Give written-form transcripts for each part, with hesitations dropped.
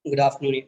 Good afternoon.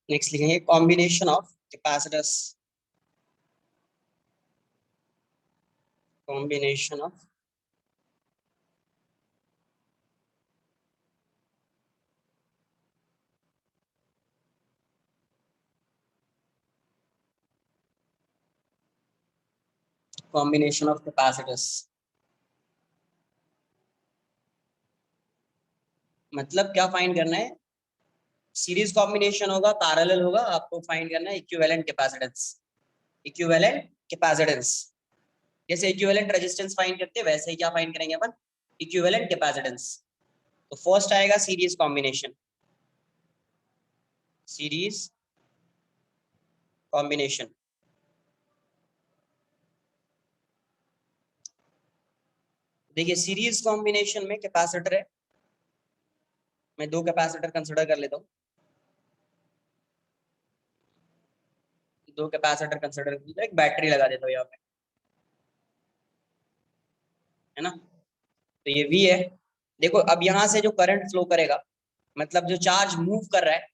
Next लिखेंगे combination of capacitors. Combination of combination of capacitors मतलब क्या find करना है? सीरीज कॉम्बिनेशन होगा, पैरेलल होगा, आपको फाइंड करना है इक्विवेलेंट कैपेसिटेंस। इक्विवेलेंट कैपेसिटेंस जैसे इक्विवेलेंट रेजिस्टेंस फाइंड करते हैं वैसे ही क्या फाइंड करेंगे अपन? Equivalent capacitance. तो फर्स्ट आएगा सीरीज कॉम्बिनेशन। सीरीज कॉम्बिनेशन देखिए, सीरीज कॉम्बिनेशन में कैपेसिटर है। मैं दो कैपेसिटर कंसिडर कर लेता हूँ। दो कैपेसिटर कंसिडर कर लेता हूँ, एक बैटरी लगा देता हूँ यहाँ पे, है ना। तो ये V है। देखो अब यहाँ से जो करंट फ्लो करेगा, मतलब जो चार्ज मूव कर रहा है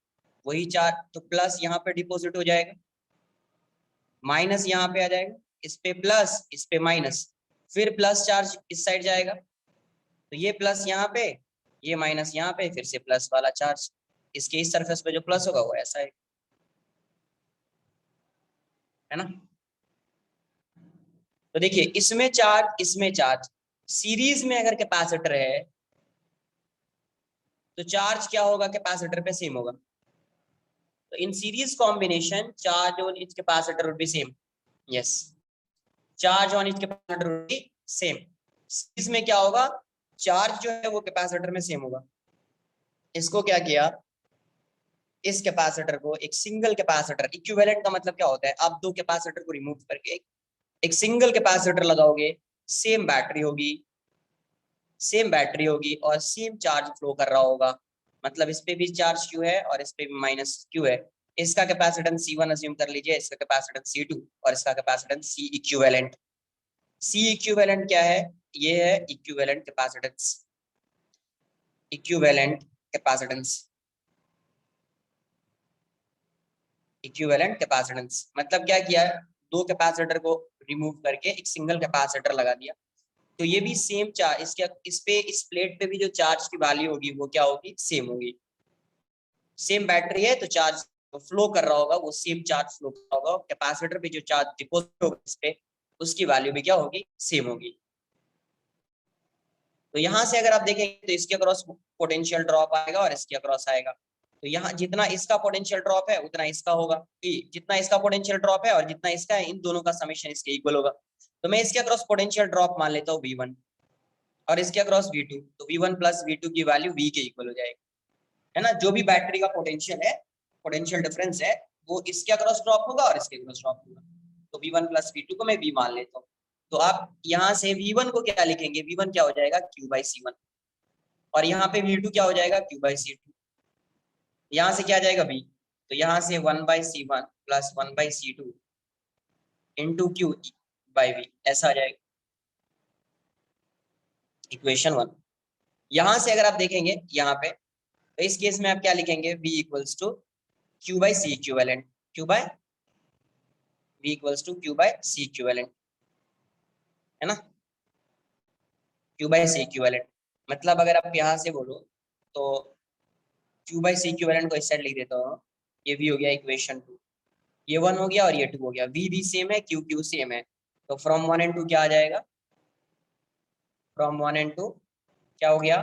वही चार्ज, तो प्लस यहाँ पे डिपॉजिट हो जाएगा, माइनस यहाँ पे आ जाएगा, इस पे प्लस इस पे माइनस, फिर प्लस चार्ज इस साइड जाएगा, तो ये प्लस यहाँ पे, ये माइनस यहाँ पे, फिर से प्लस वाला चार्ज इसके इस सरफेस पे जो प्लस होगा वो ऐसा है ना। तो देखिए इसमें चार्ज इसमें चार्ज, सीरीज में अगर कैपेसिटर है तो चार्ज क्या होगा? कैपेसिटर पे सेम होगा। तो इन series combination charge on its capacitor would be same. Yes, charge on its capacitor would be same. Series में क्या होगा? चार्ज जो है वो कैपेसिटर में सेम होगा। इसको क्या किया, इस कैपेसिटर को एक सिंगल कैपेसिटर, इक्विवेलेंट का मतलब क्या होता है? आप दो कैपेसिटर को रिमूव करके एक सिंगल कैपेसिटर लगाओगे, सेम बैटरी होगी, सेम बैटरी होगी और सेम चार्ज फ्लो कर रहा होगा। मतलब इस पे भी चार्ज क्यू है और इस पे भी माइनस क्यू है। इसका कैपेसिटेंस C1 अज्यूम कर लीजिए, इसका कैपेसिटेंस C2 और इसका capacitance C equivalent. C equivalent क्या है? ये है equivalent capacitance. Equivalent capacitance, equivalent capacitance मतलब क्या किया है? दो कैपेसिटर को रिमूव करके एक सिंगल कैपेसिटर लगा दिया। तो ये भी सेम चार्ज, इसके इस पे इस प्लेट पे भी जो चार्ज की वैल्यू होगी वो क्या होगी? सेम होगी। सेम बैटरी है तो चार्ज फ्लो कर रहा होगा, वो सेम चार्ज फ्लो कर रहा होगा। कैपेसिटर पे जो चार्ज डिपॉजिट होगा इस पे, उसकी वैल्यू भी क्या होगी? सेम होगी। तो यहाँ से अगर आप देखेंगे तो इसके अक्रॉस पोटेंशियल ड्रॉप आएगा और इसके अक्रॉस आएगा। तो यहाँ जितना इसका पोटेंशियल ड्रॉप है उतना इसका होगा, जितना इसका पोटेंशियल ड्रॉप है और जितना इसका है, इन दोनों का समेशन इसके इक्वल होगा। तो मैं इसके अक्रॉस पोटेंशियल ड्रॉप मान लेता हूँ V1 और इसके अक्रॉस V2, तो V1 प्लस V2 की वैल्यू V के इक्वल हो जाएगी, है ना। जो भी बैटरी का पोटेंशियल है, पोटेंशियल डिफरेंस है, वो इसके अक्रॉस ड्रॉप होगा और इसके अक्रॉस ड्रॉप होगा। तो V1 प्लस V2 को मैं V मान लेता हूँ। तो आप यहाँ से V1 को क्या लिखेंगे? V1 क्या हो जाएगा? Q/C1। और यहाँ पे V2 क्या हो जाएगा? Q/C2। यहाँ से क्या आ जाएगा V, तो यहाँ से 1/C1 plus 1/C2 into Q/V ऐसा आ जाएगा, इक्वेशन 1। यहाँ से अगर आप देखेंगे यहाँ पे, तो इस केस में आप क्या लिखेंगे? V equals to Q/C equivalent, V equals to Q/C equivalent, है ना। Q/C इक्विवेलेंट मतलब अगर आप यहाँ से बोलो तो Q/C इक्विवेलेंट को इस साइड लिख देता हूँ, ये भी हो गया इक्वेशन 2, ये 1 हो गया और ये 2 हो गया। V भी सेम है, Q सेम है, तो फ्रॉम 1 एंड 2 क्या आ जाएगा? फ्रॉम 1 and 2 क्या हो गया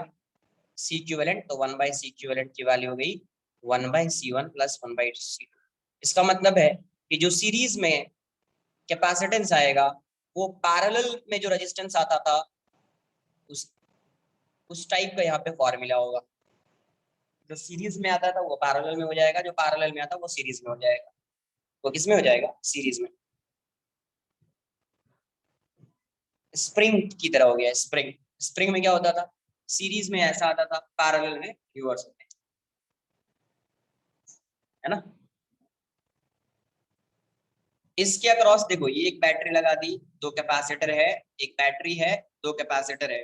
सी इक्विवेलेंट, तो 1 बाई सी इक्विवेलेंट की वैल्यू हो गई 1 by C1 plus 1 by C2। इसका मतलब है कि जो सीरीज में कैपेसिटेंस आएगा वो पैरेलल में जो रेजिस्टेंस आता था उस टाइप का यहाँ पे फॉर्मूला होगा। जो सीरीज में आता था वो पैरेलल में हो जाएगा, जो पैरेलल में आता वो सीरीज में हो जाएगा। वो किस में हो जाएगा सीरीज में। स्प्रिंग की तरह हो गया स्प्रिंग। स्प्रिंग में क्या होता था सीरीज में ऐसा आता था, पैरेलल में रिवर्स होता है ना। इसके अक्रॉस देखो ये एक बैटरी लगा दी, दो कैपेसिटर है, एक बैटरी है, दो कैपेसिटर है,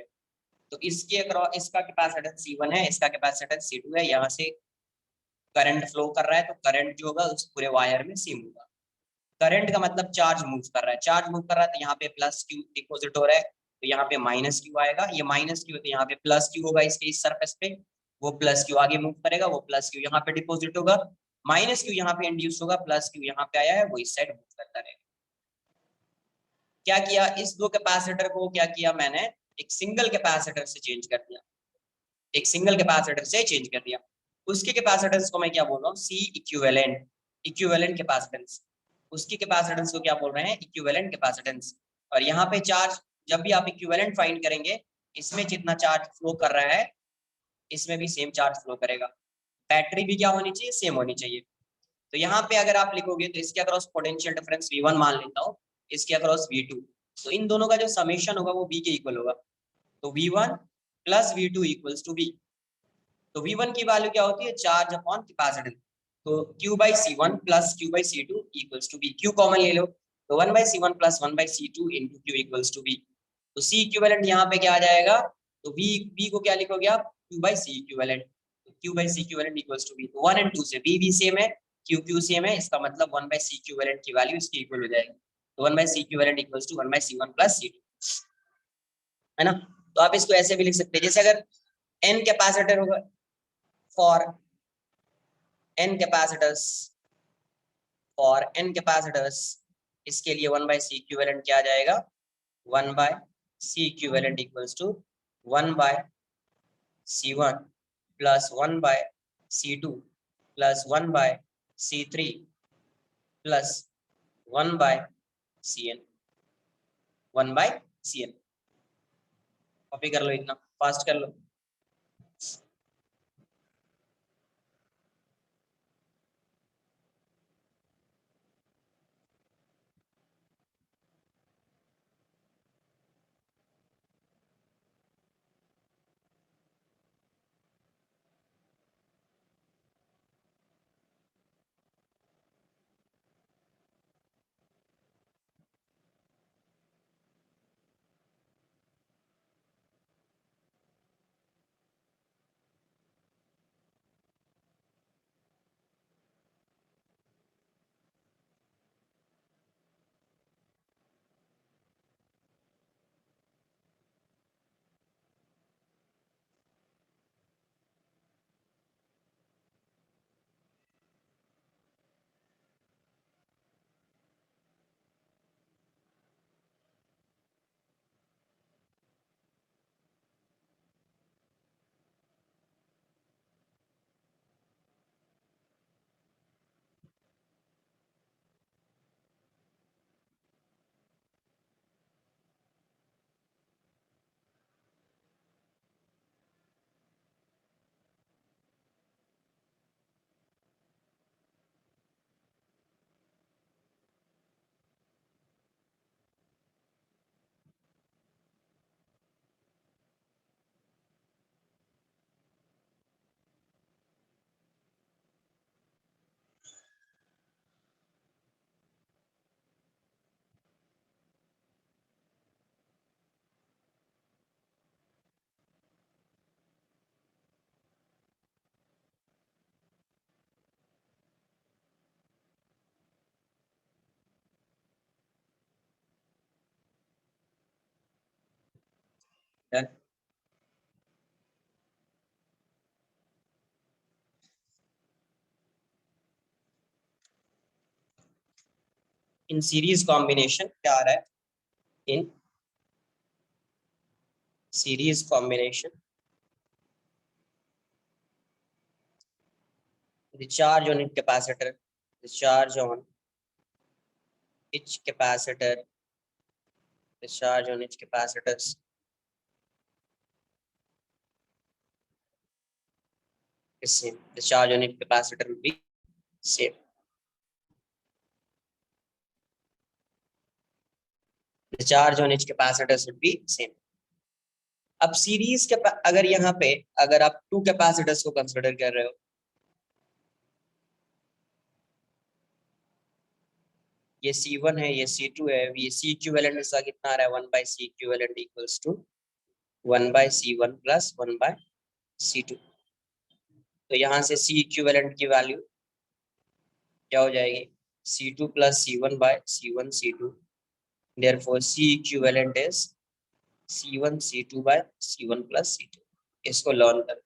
तो इसके अक्रॉस इसका कैपेसिटेंस C1 है, इसका कैपेसिटेंस C2 है। यहाँ से करंट फ्लो कर रहा है तो करंट जो होगा उस पूरे वायर में सेम होगा। करंट का मतलब चार्ज मूव कर रहा है, चार्ज मूव कर रहा है तो यहाँ पे प्लस क्यू डिपोजिट हो रहा है, तो यहाँ पे माइनस क्यू आएगा, ये माइनस क्यू तो यहाँ पे प्लस क्यू होगा इसके इस सरफेस पे, वो प्लस क्यू आगे मूव करेगा, वो प्लस क्यू यहाँ पे डिपोजिट होगा, माइनस क्यू यहाँ पे इंड्यूस होगा, प्लस क्यू यहाँ पे आया है वो इस साइड मूव करता रहेगा। क्या किया इस दो कैपेसिटर को, क्या किया मैंने एक सिंगल कैपेसिटर से चेंज कर दिया, एक सिंगल कैपेसिटर से चेंज कर दिया। उसके कैपेसिटेंस को मैं क्या बोल रहा हूँ सी इक्विवेलेंट, इक्विवेलेंट कैपेसिटेंस। उसकी कैपेसिटेंस को क्या बोल रहे हैं इक्विवेलेंट कैपेसिटेंस। और यहाँ पे चार्ज जब भी आप इक्विवेलेंट फाइंड करेंगे इसमें जितना चार्ज फ्लो कर रहा है इसमें भी सेम चार्ज फ्लो करेगा। बैटरी भी क्या होनी चाहिए सेम होनी चाहिए। तो यहाँ पे अगर आप लिखोगे तो इसके अक्रॉस पोटेंशियल डिफरेंस V1 मान लेता हूँ, इसके अक्रॉस V2, तो इन दोनों का जो समेशन होगा वो V के इक्वल होगा। तो V1 plus V2 equals to V। तो V1 की वैल्यू क्या होती है चार्ज अपॉन कैपेसिटेंस, तो Q by C1 plus Q by C2 equals to V। Q common ले लो तो 1 by C1 plus 1 by C2 into Q equals to V। तो C इक्विवेलेंट यहाँ पे क्या आ जाएगा, तो V को क्या लिखोगे आप Q बाई C इक्विवेलेंट, तो Q by C equivalent equals to V। तो 1 and 2 से V सेम है, Q सेम है, इसका मतलब 1 बाई C इक्विवेलेंट की वैल्यू इसकी इक्वल हो जाएगी। तो 1 by C equivalent equals to 1 by C1 plus C2 है ना। तो आप इसको ऐसे भी लिख सकते हैं जैसे अगर n कैपेसिटर होगा for n capacitors, for n capacitors इसके लिए 1 बाई C इक्विवेलेंट क्या आ जाएगा 1 by C equivalent equals to 1 by C1 plus 1 by C2 plus 1 by C3 plus 1 by Cn, 1 by Cn। Copy कर लो, इतना फास्ट कर लो। Done. इन सीरीज कॉम्बिनेशन क्या आ रहा है in series combination, the charge on its capacitor, the charge on each capacitor, the charge on each capacitors is same. The charge on its capacitor will be same. The charge on each capacitors would be same. अब series के अगर यहाँ पे अगर आप two capacitors को consider कर रहे हो, ये C1 है, ये C2 है, ये C इक्विवेलेंट इसका कितना आ रहा है, 1/C equivalent equals to 1/C1 plus 1/C2। तो यहाँ से C इक्विवेलेंट की वैल्यू क्या हो जाएगी, C2 plus C1/C1 C2। Therefore C equivalent is C1 C2 by C1 plus C2। इसको लर्न कर,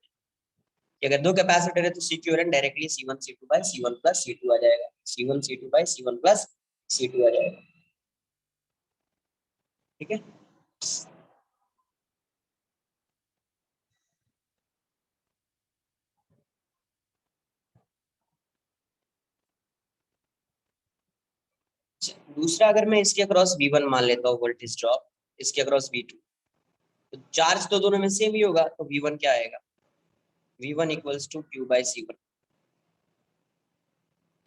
अगर दो कैपेसिटर है तो C equivalent directly C1 C2 by C1 plus C2 आ जाएगा, C1 C2 by C1 plus C2 आ जाएगा। ठीक है, दूसरा अगर मैं इसके अक्रॉस V1 मान लेता हूँ वोल्टेज ड्रॉप, इसके अक्रॉस V2, तो चार्ज तो दोनों में सेम ही होगा, तो V1 क्या आएगा, V1 equals to Q bye C1।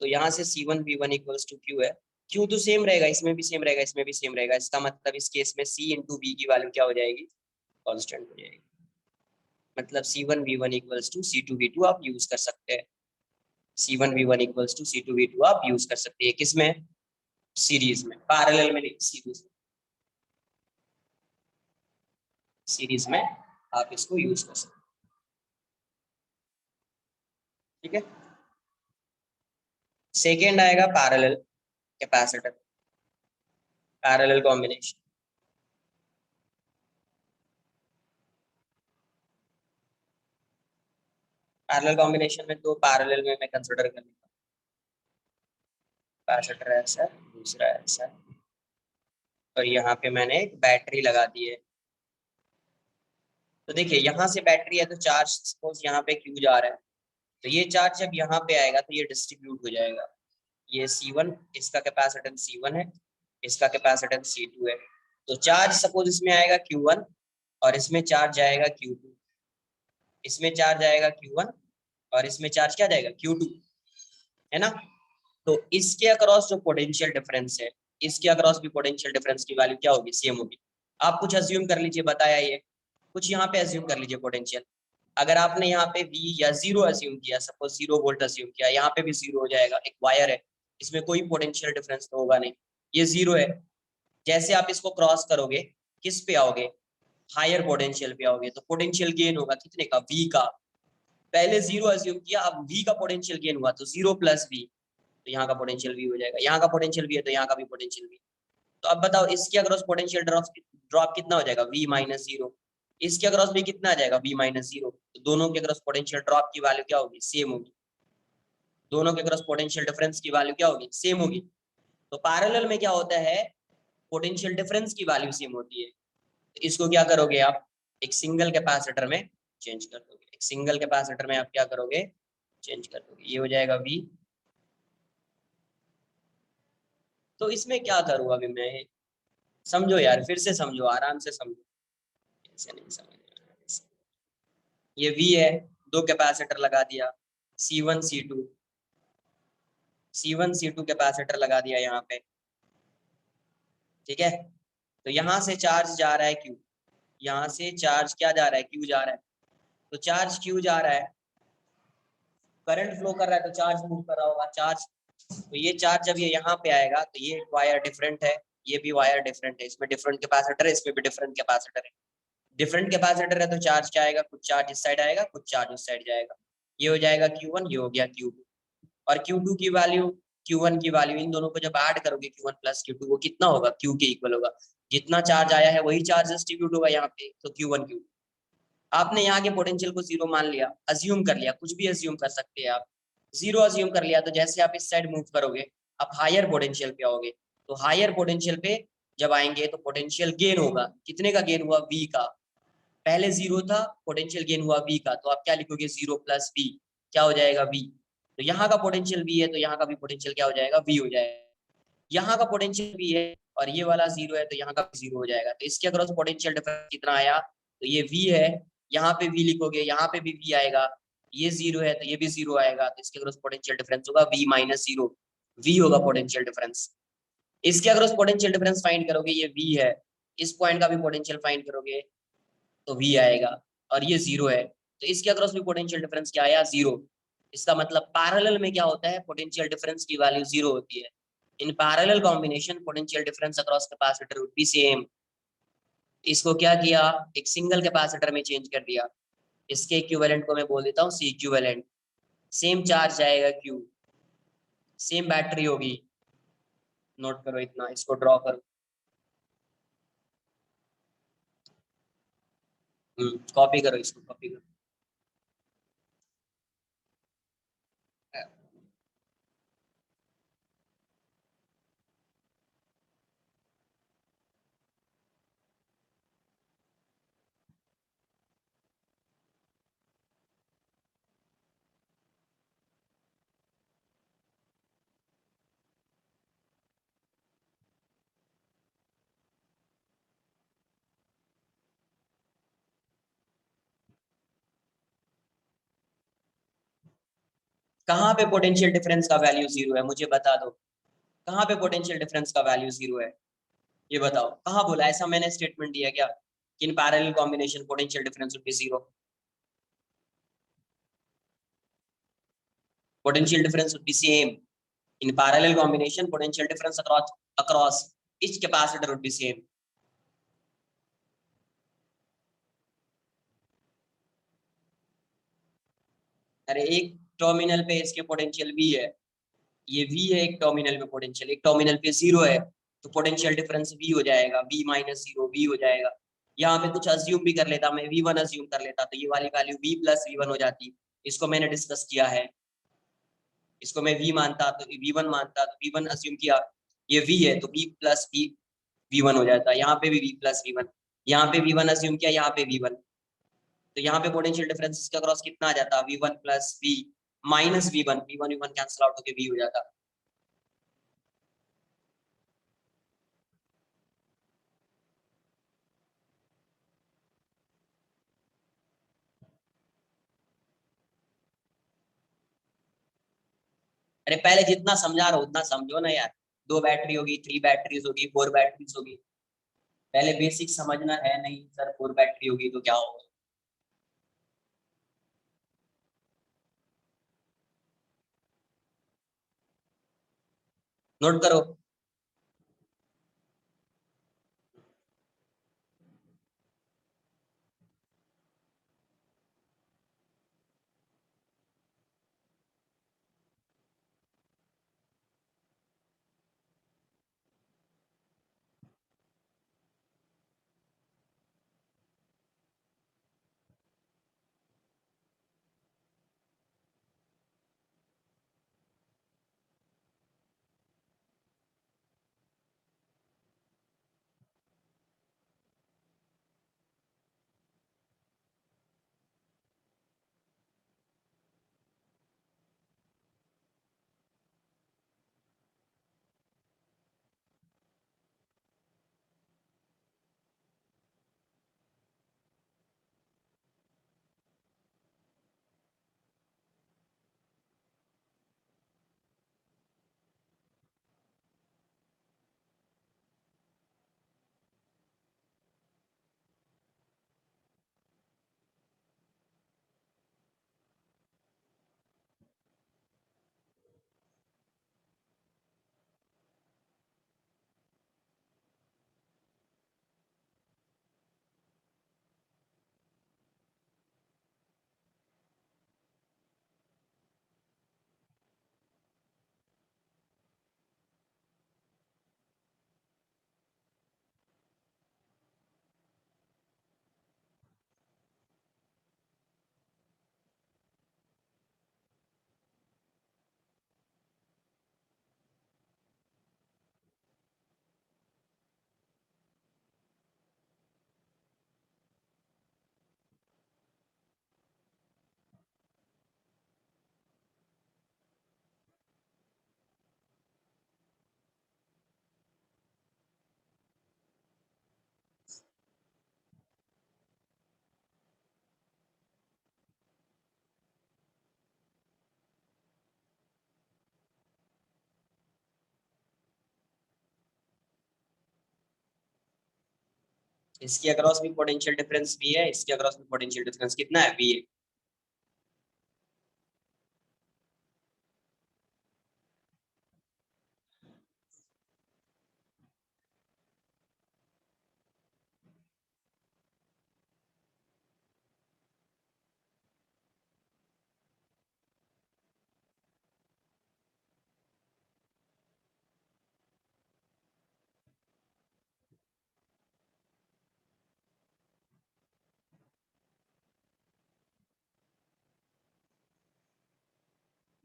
तो यहाँ से C1 V1 equals to Q है, Q तो सेम रहेगा, इसमें भी सेम रहेगा, इसमें भी सेम रहेगा, इसका मतलब इस केस में C इंटू V की वैल्यू क्या हो जाएगी, कांस्टेंट हो जाएगी। मतलब C1 V1 equals to C2 V2 आप यूज कर सकते हैं, C1 V1 equals to C2 V2 आप यूज कर सकते हैं, किसमें, सीरीज में, पैरेलल में नहीं, सीरीज में, सीरीज में आप इसको यूज कर सकते हैं। ठीक है, सेकेंड आएगा parallel capacitor, parallel combination. Parallel combination में दो पैरेलल में मैं कंसिडर कर लेता हूँ, कैपेसिटर ऐसा है, दूसरा ऐसा है, और यहाँ पे मैंने एक बैटरी लगा दी है। तो देखिए यहाँ से बैटरी है तो चार्ज सपोज यहाँ पे क्यू जा रहा है, तो ये चार्ज जब यहाँ पे आएगा तो ये डिस्ट्रीब्यूट हो जाएगा, ये C1, इसका कैपेसिटेंस C1 है, इसका कैपेसिटेंस C2 है। तो चार्ज सपोज इसमें आएगा Q1 और इसमें चार्ज जाएगा Q2, इसमें चार्ज आएगा Q1 और इसमें चार्ज क्या जाएगा, Q2, है ना। तो इसके अक्रॉस जो पोटेंशियल डिफरेंस है, इसके अक्रॉस भी पोटेंशियल डिफरेंस की वैल्यू क्या होगी, सेम होगी। आप कुछ अज्यूम कर लीजिए, बताया ये, कुछ यहाँ पे अज्यूम कर लीजिए पोटेंशियल। अगर आपने यहाँ पे V या 0 अज्यूम किया, सपोज 0 वोल्ट अज्यूम किया, यहाँ पे भी 0 हो जाएगा, एक वायर है, इसमें कोई पोटेंशियल डिफरेंस तो होगा नहीं, ये 0 है। जैसे आप इसको क्रॉस करोगे, किस पे आओगे, हायर पोटेंशियल पे आओगे, तो पोटेंशियल गेन होगा कितने का, V का। पहले 0 अज्यूम किया, अब V का पोटेंशियल गेन हुआ तो 0 प्लस V, तो यहाँ का पोटेंशियल V हो जाएगा, यहाँ का पोटेंशियल V है तो यहाँ का भी पोटेंशियल V। तो अब बताओ इसके अक्रॉस पोटेंशियल ड्रॉप कितना हो जाएगा, V माइनस 0। इसके अक्रॉस भी कितना आ जाएगा, V माइनस 0। तो दोनों के अक्रॉस पोटेंशियल ड्रॉप की वैल्यू क्या होगी, सेम होगी। दोनों के अक्रॉस पोटेंशियल डिफरेंस की वैल्यू क्या होगी, सेम होगी। तो पैरेलल में क्या होता है, पोटेंशियल डिफरेंस की वैल्यू सेम होती है। तो इसको क्या करोगे आप, एक सिंगल कैपेसिटर में चेंज कर दोगे, एक सिंगल कैपेसिटर में आप क्या करोगे, चेंज कर दोगे, ये हो जाएगा V। तो इसमें क्या करूँ अभी मैं, समझो यार, फिर से समझो, आराम से समझो, ऐसे नहीं समझ। ये V है, दो कैपेसिटर लगा दिया, C1 C2, C1 C2 capacitor लगा दिया यहाँ पे, ठीक है। तो यहाँ से चार्ज जा रहा है Q, यहाँ से चार्ज क्या जा रहा है, Q जा रहा है। तो चार्ज Q जा रहा है, करंट फ्लो कर रहा है, तो चार्ज मूव कर रहा होगा, चार्ज। तो ये चार्ज जब ये यहाँ पे आएगा तो ये वायर डिफरेंट है, ये भी वायर डिफरेंट है, इसमें डिफरेंट कैपेसिटर है, इसमें भी डिफरेंट कैपेसिटर है। डिफरेंट कैपेसिटर है तो चार्ज क्या आएगा, कुछ चार्ज इस साइड आएगा, कुछ चार्ज उस साइड जाएगा। ये हो जाएगा Q1, ये हो गया Q2। और Q2 की वैल्यू, Q1 की वैल्यू, इन दोनों को जब ऐड करोगे Q1 प्लस Q2, वो कितना होगा, Q के इक्वल होगा। जितना चार्ज आया है वही चार्ज डिस्ट्रीब्यूट होगा यहाँ पे, तो Q1 Q2। आपने यहाँ के पोटेंशियल को 0 मान लिया, अज्यूम कर लिया, कुछ भी अज्यूम कर सकते हैं आप, 0 अज्यूम कर लिया। तो जैसे आप इस साइड मूव करोगे, आप हायर पोटेंशियल पे आओगे, तो हायर पोटेंशियल पे जब आएंगे तो पोटेंशियल गेन होगा, कितने का गेन हुआ, V का। पहले जीरो था, पोटेंशियल गेन हुआ v का, तो आप क्या लिखोगे, जीरो प्लस v, क्या हो जाएगा v। तो यहाँ का पोटेंशियल v है, तो यहाँ का भी पोटेंशियल क्या हो जाएगा, v हो जाएगा। यहाँ का पोटेंशियल v है और ये वाला जीरो है, तो यहाँ का जीरो हो जाएगा। तो इसके अक्रॉस पोटेंशियल डिफरेंस कितना आया, तो ये v है, यहाँ पे v लिखोगे, यहाँ पे भी v आएगा, ये जीरो है तो ये भी जीरो आएगा, तो इसके अक्रॉस पोटेंशियल डिफरेंस होगा v माइनस जीरो, v होगा पोटेंशियल डिफरेंस। इसके अक्रॉस पोटेंशियल डिफरेंस फाइंड करोगे, ये v है, इस पॉइंट का भी पोटेंशियल फाइंड करोगे तो v आएगा, और ये जीरो है, तो इसके अक्रॉस भी पोटेंशियल डिफरेंस क्या आया, जीरो। इसका मतलब पैरेलल में क्या होता है, पोटेंशियल डिफरेंस की वैल्यू जीरो होती है। In parallel combination potential difference across capacitor would be same. इसको क्या किया, एक सिंगल कैपेसिटर में चेंज कर दिया, इसके इक्विवेलेंट को मैं बोल देता हूँ सी इक्विवेलेंट। सेम चार्ज जाएगा क्यू, सेम बैटरी होगी, नोट करो इतना, इसको ड्रॉ करो, कॉपी करो, इसको कॉपी करो। कहाँ पे पोटेंशियल डिफरेंस का वैल्यू जीरो है, मुझे बता दो, कहाँ पे पोटेंशियल डिफरेंस का वैल्यू जीरो है, ये बताओ कहाँ बोला, ऐसा मैंने स्टेटमेंट दिया क्या कि in parallel combination potential difference would be zero, potential difference would be same in parallel combination, potential difference across each capacitor would be same। अरे एक टर्मिनल पे इसके पोटेंशियल v है, ये v है एक टर्मिनल पे पोटेंशियल, एक टर्मिनल पे जीरो है, तो पोटेंशियल डिफरेंस v हो जाएगा, v माइनस जीरो v हो जाएगा। यहाँ पे कुछ अज्यूम भी कर लेता मैं, v1 अज्यूम कर लेता, तो ये वाली वैल्यू v प्लस v1 हो जाती, इसको मैंने डिस्कस किया है। इसको मैं v मानता तो v1 मानता, तो v1 अज्यूम किया, ये v है तो v प्लस v1 हो जाता, यहाँ पे भी v प्लस v1, यहाँ पे v1 अज्यूम किया, यहाँ पे v1, तो यहाँ पे पोटेंशियल डिफरेंस इसका क्रॉस कितना आ जाता, v1 plus v minus v1, v1 v1 cancel out होके v हो जाता। अरे पहले जितना समझा रहा हूँ उतना समझो ना यार, दो बैटरी होगी, थ्री बैटरीज होगी, फोर बैटरीज होगी, पहले बेसिक समझना है, नहीं सर फोर बैटरी होगी तो क्या होगा। नोट करो, इसके अक्रॉस भी पोटेंशियल डिफरेंस भी है, इसके अक्रॉस भी पोटेंशियल डिफरेंस कितना है, वी है।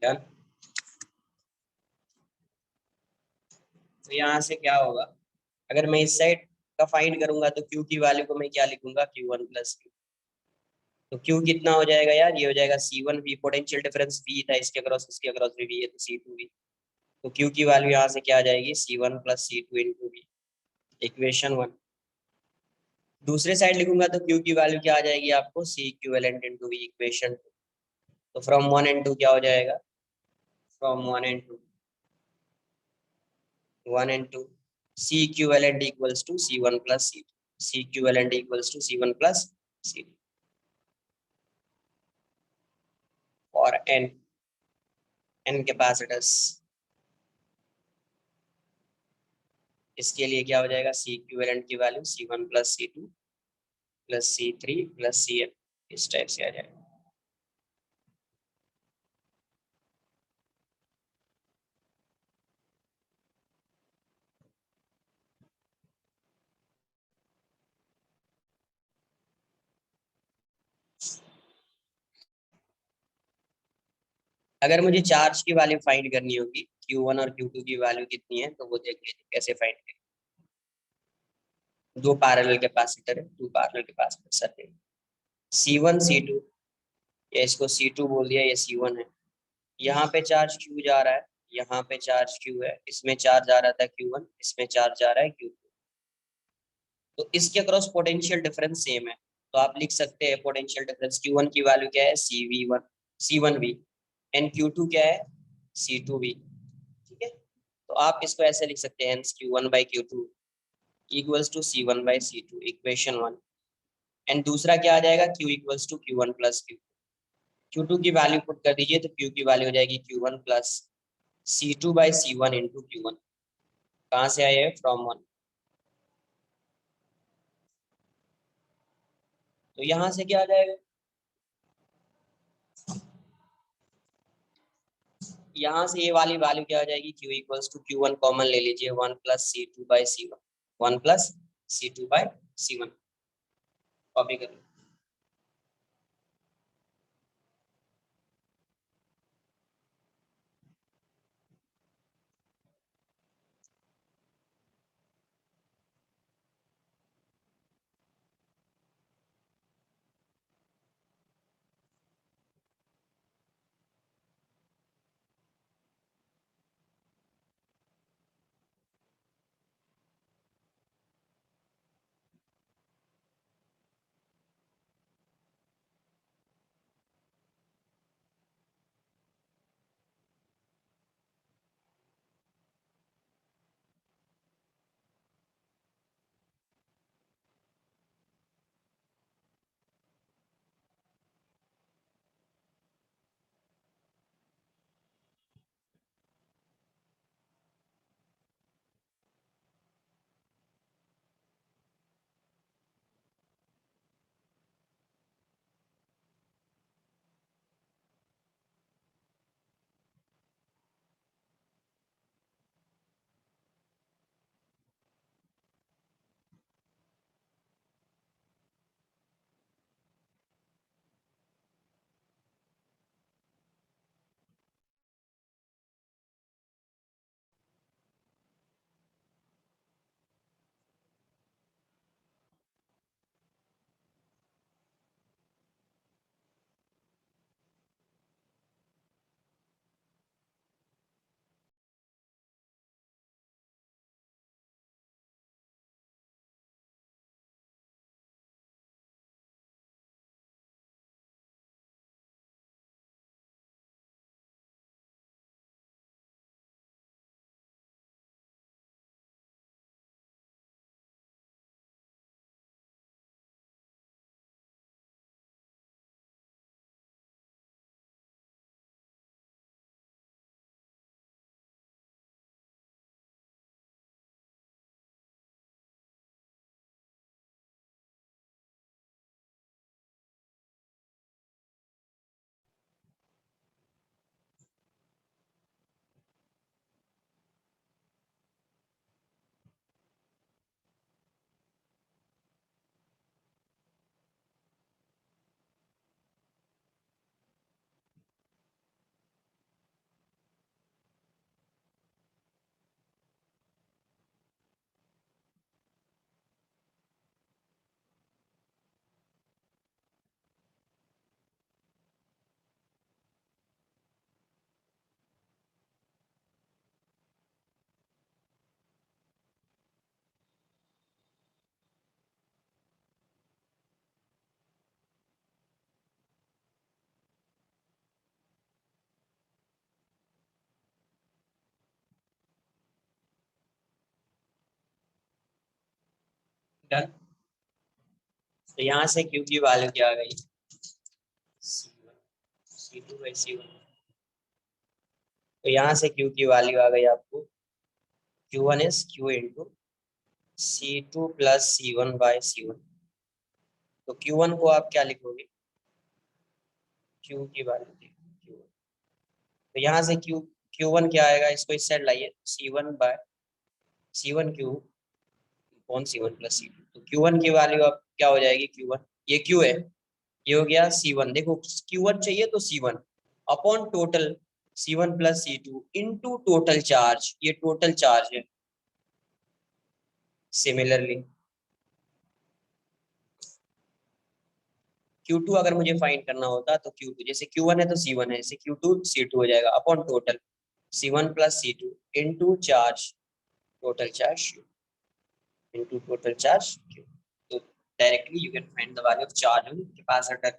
डन। तो यहाँ से क्या होगा, अगर मैं इस साइड का फाइंड करूंगा तो क्यू की वैल्यू को मैं क्या लिखूंगा, क्यू वन प्लस क्यू। तो क्यू कितना हो जाएगा यार, ये हो जाएगा C one V, potential difference V था, इसके अक्रॉस भी वी है तो सी टू वी। तो क्यू की वैल्यू यहाँ से क्या आ जाएगी, C one plus C two into V, equation one. दूसरे साइड लिखूंगा तो क्यू की वैल्यू क्या आ जाएगी आपको, C equivalent into V, equation two. तो फ्रॉम वन एंड टू क्या हो जाएगा, from one and two C equivalent equals to C one plus C two, C equivalent equals to C one plus C two और n capacitors. इसके लिए क्या हो जाएगा, सी इक्विवेलेंट की value C one plus C two plus C three plus C n, इस type से आ जाएगा। अगर मुझे चार्ज की वैल्यू फाइंड करनी होगी, Q1 और Q2 की वैल्यू कितनी है, तो वो देख लीजिए कैसे फाइंड करें। दो पैरेलल कैपेसिटर है, two parallel capacitor circuit, C1 C2, या इसको C2 बोल दिया, ये C1 है। यहाँ पे चार्ज Q जा रहा है, यहाँ पे चार्ज Q है, इसमें चार्ज आ रहा था Q1, इसमें चार्ज आ रहा है Q2। तो इसके अक्रॉस पोटेंशियल डिफरेंस सेम है, तो आप लिख सकते हैं पोटेंशियल डिफरेंस Q1 की वैल्यू क्या है, C1V, एंड Q2 क्या है, C2V। ठीक है, तो आप इसको ऐसे लिख सकते हैं, Q1/Q2 equals to C1/C2, equation one. And दूसरा क्या आ जाएगा, Q equals to Q1 plus Q। Q2 की वैल्यू पुट कर दीजिए तो Q की वैल्यू हो जाएगी Q1 plus C2/C1 into Q1। कहाँ से आए हैं, फ्रॉम वन। तो यहाँ से क्या आ जाएगा, यहाँ से ये वाली वैल्यू क्या हो जाएगी, Q equals to Q1 common ले लीजिए, 1 + C2/C1, 1 + C2/C1, कॉपी कर लो। डन। तो यहाँ से क्यू की वैल्यू क्या आ गई, C1 C2/C1। तो यहाँ से क्यू की वैल्यू आ गई आपको, Q1 is Q into C2 plus C1/C1। तो Q1 को आप क्या लिखोगे, Q की वैल्यू देखो Q1। तो यहाँ से Q1 क्या आएगा, इसको इस साइड लाइए, C1 Q कौन C1 प्लस C2। तो Q1 की वैल्यू अब क्या हो जाएगी, Q1 ये Q है, ये हो गया C1। देखो Q1 चाहिए तो C1 upon total C1 plus C2 into total charge, ये टोटल चार्ज है। सिमिलरली Q2 अगर मुझे फाइंड करना होता तो Q2 जैसे Q1 है तो C1 है, जैसे Q2 C2 हो जाएगा upon total C1 plus C2 into charge, total charge into total charge Q. So directly you can find the value of charge on capacitor.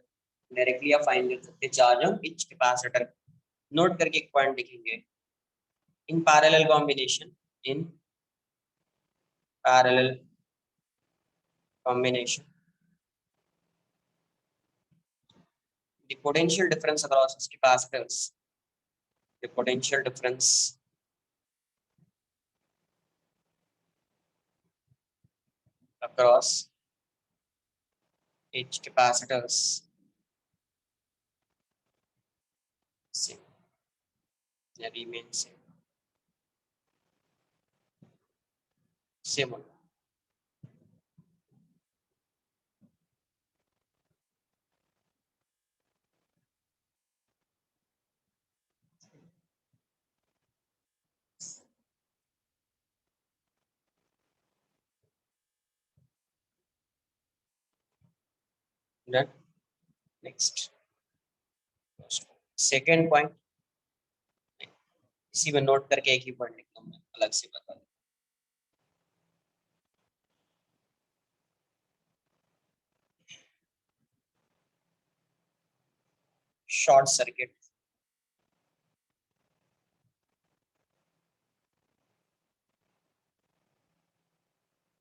Directly आप find कर सकते charge on each capacitor. Note करके एक point लिखेंगे, in parallel combination, in parallel combination the potential difference across capacitors, the potential difference across each capacitors same, remains same होगा। Done. Next second point, इसी में note करके एक ही point लिखता हूँ, अलग से बता दूं। शॉर्ट सर्किट,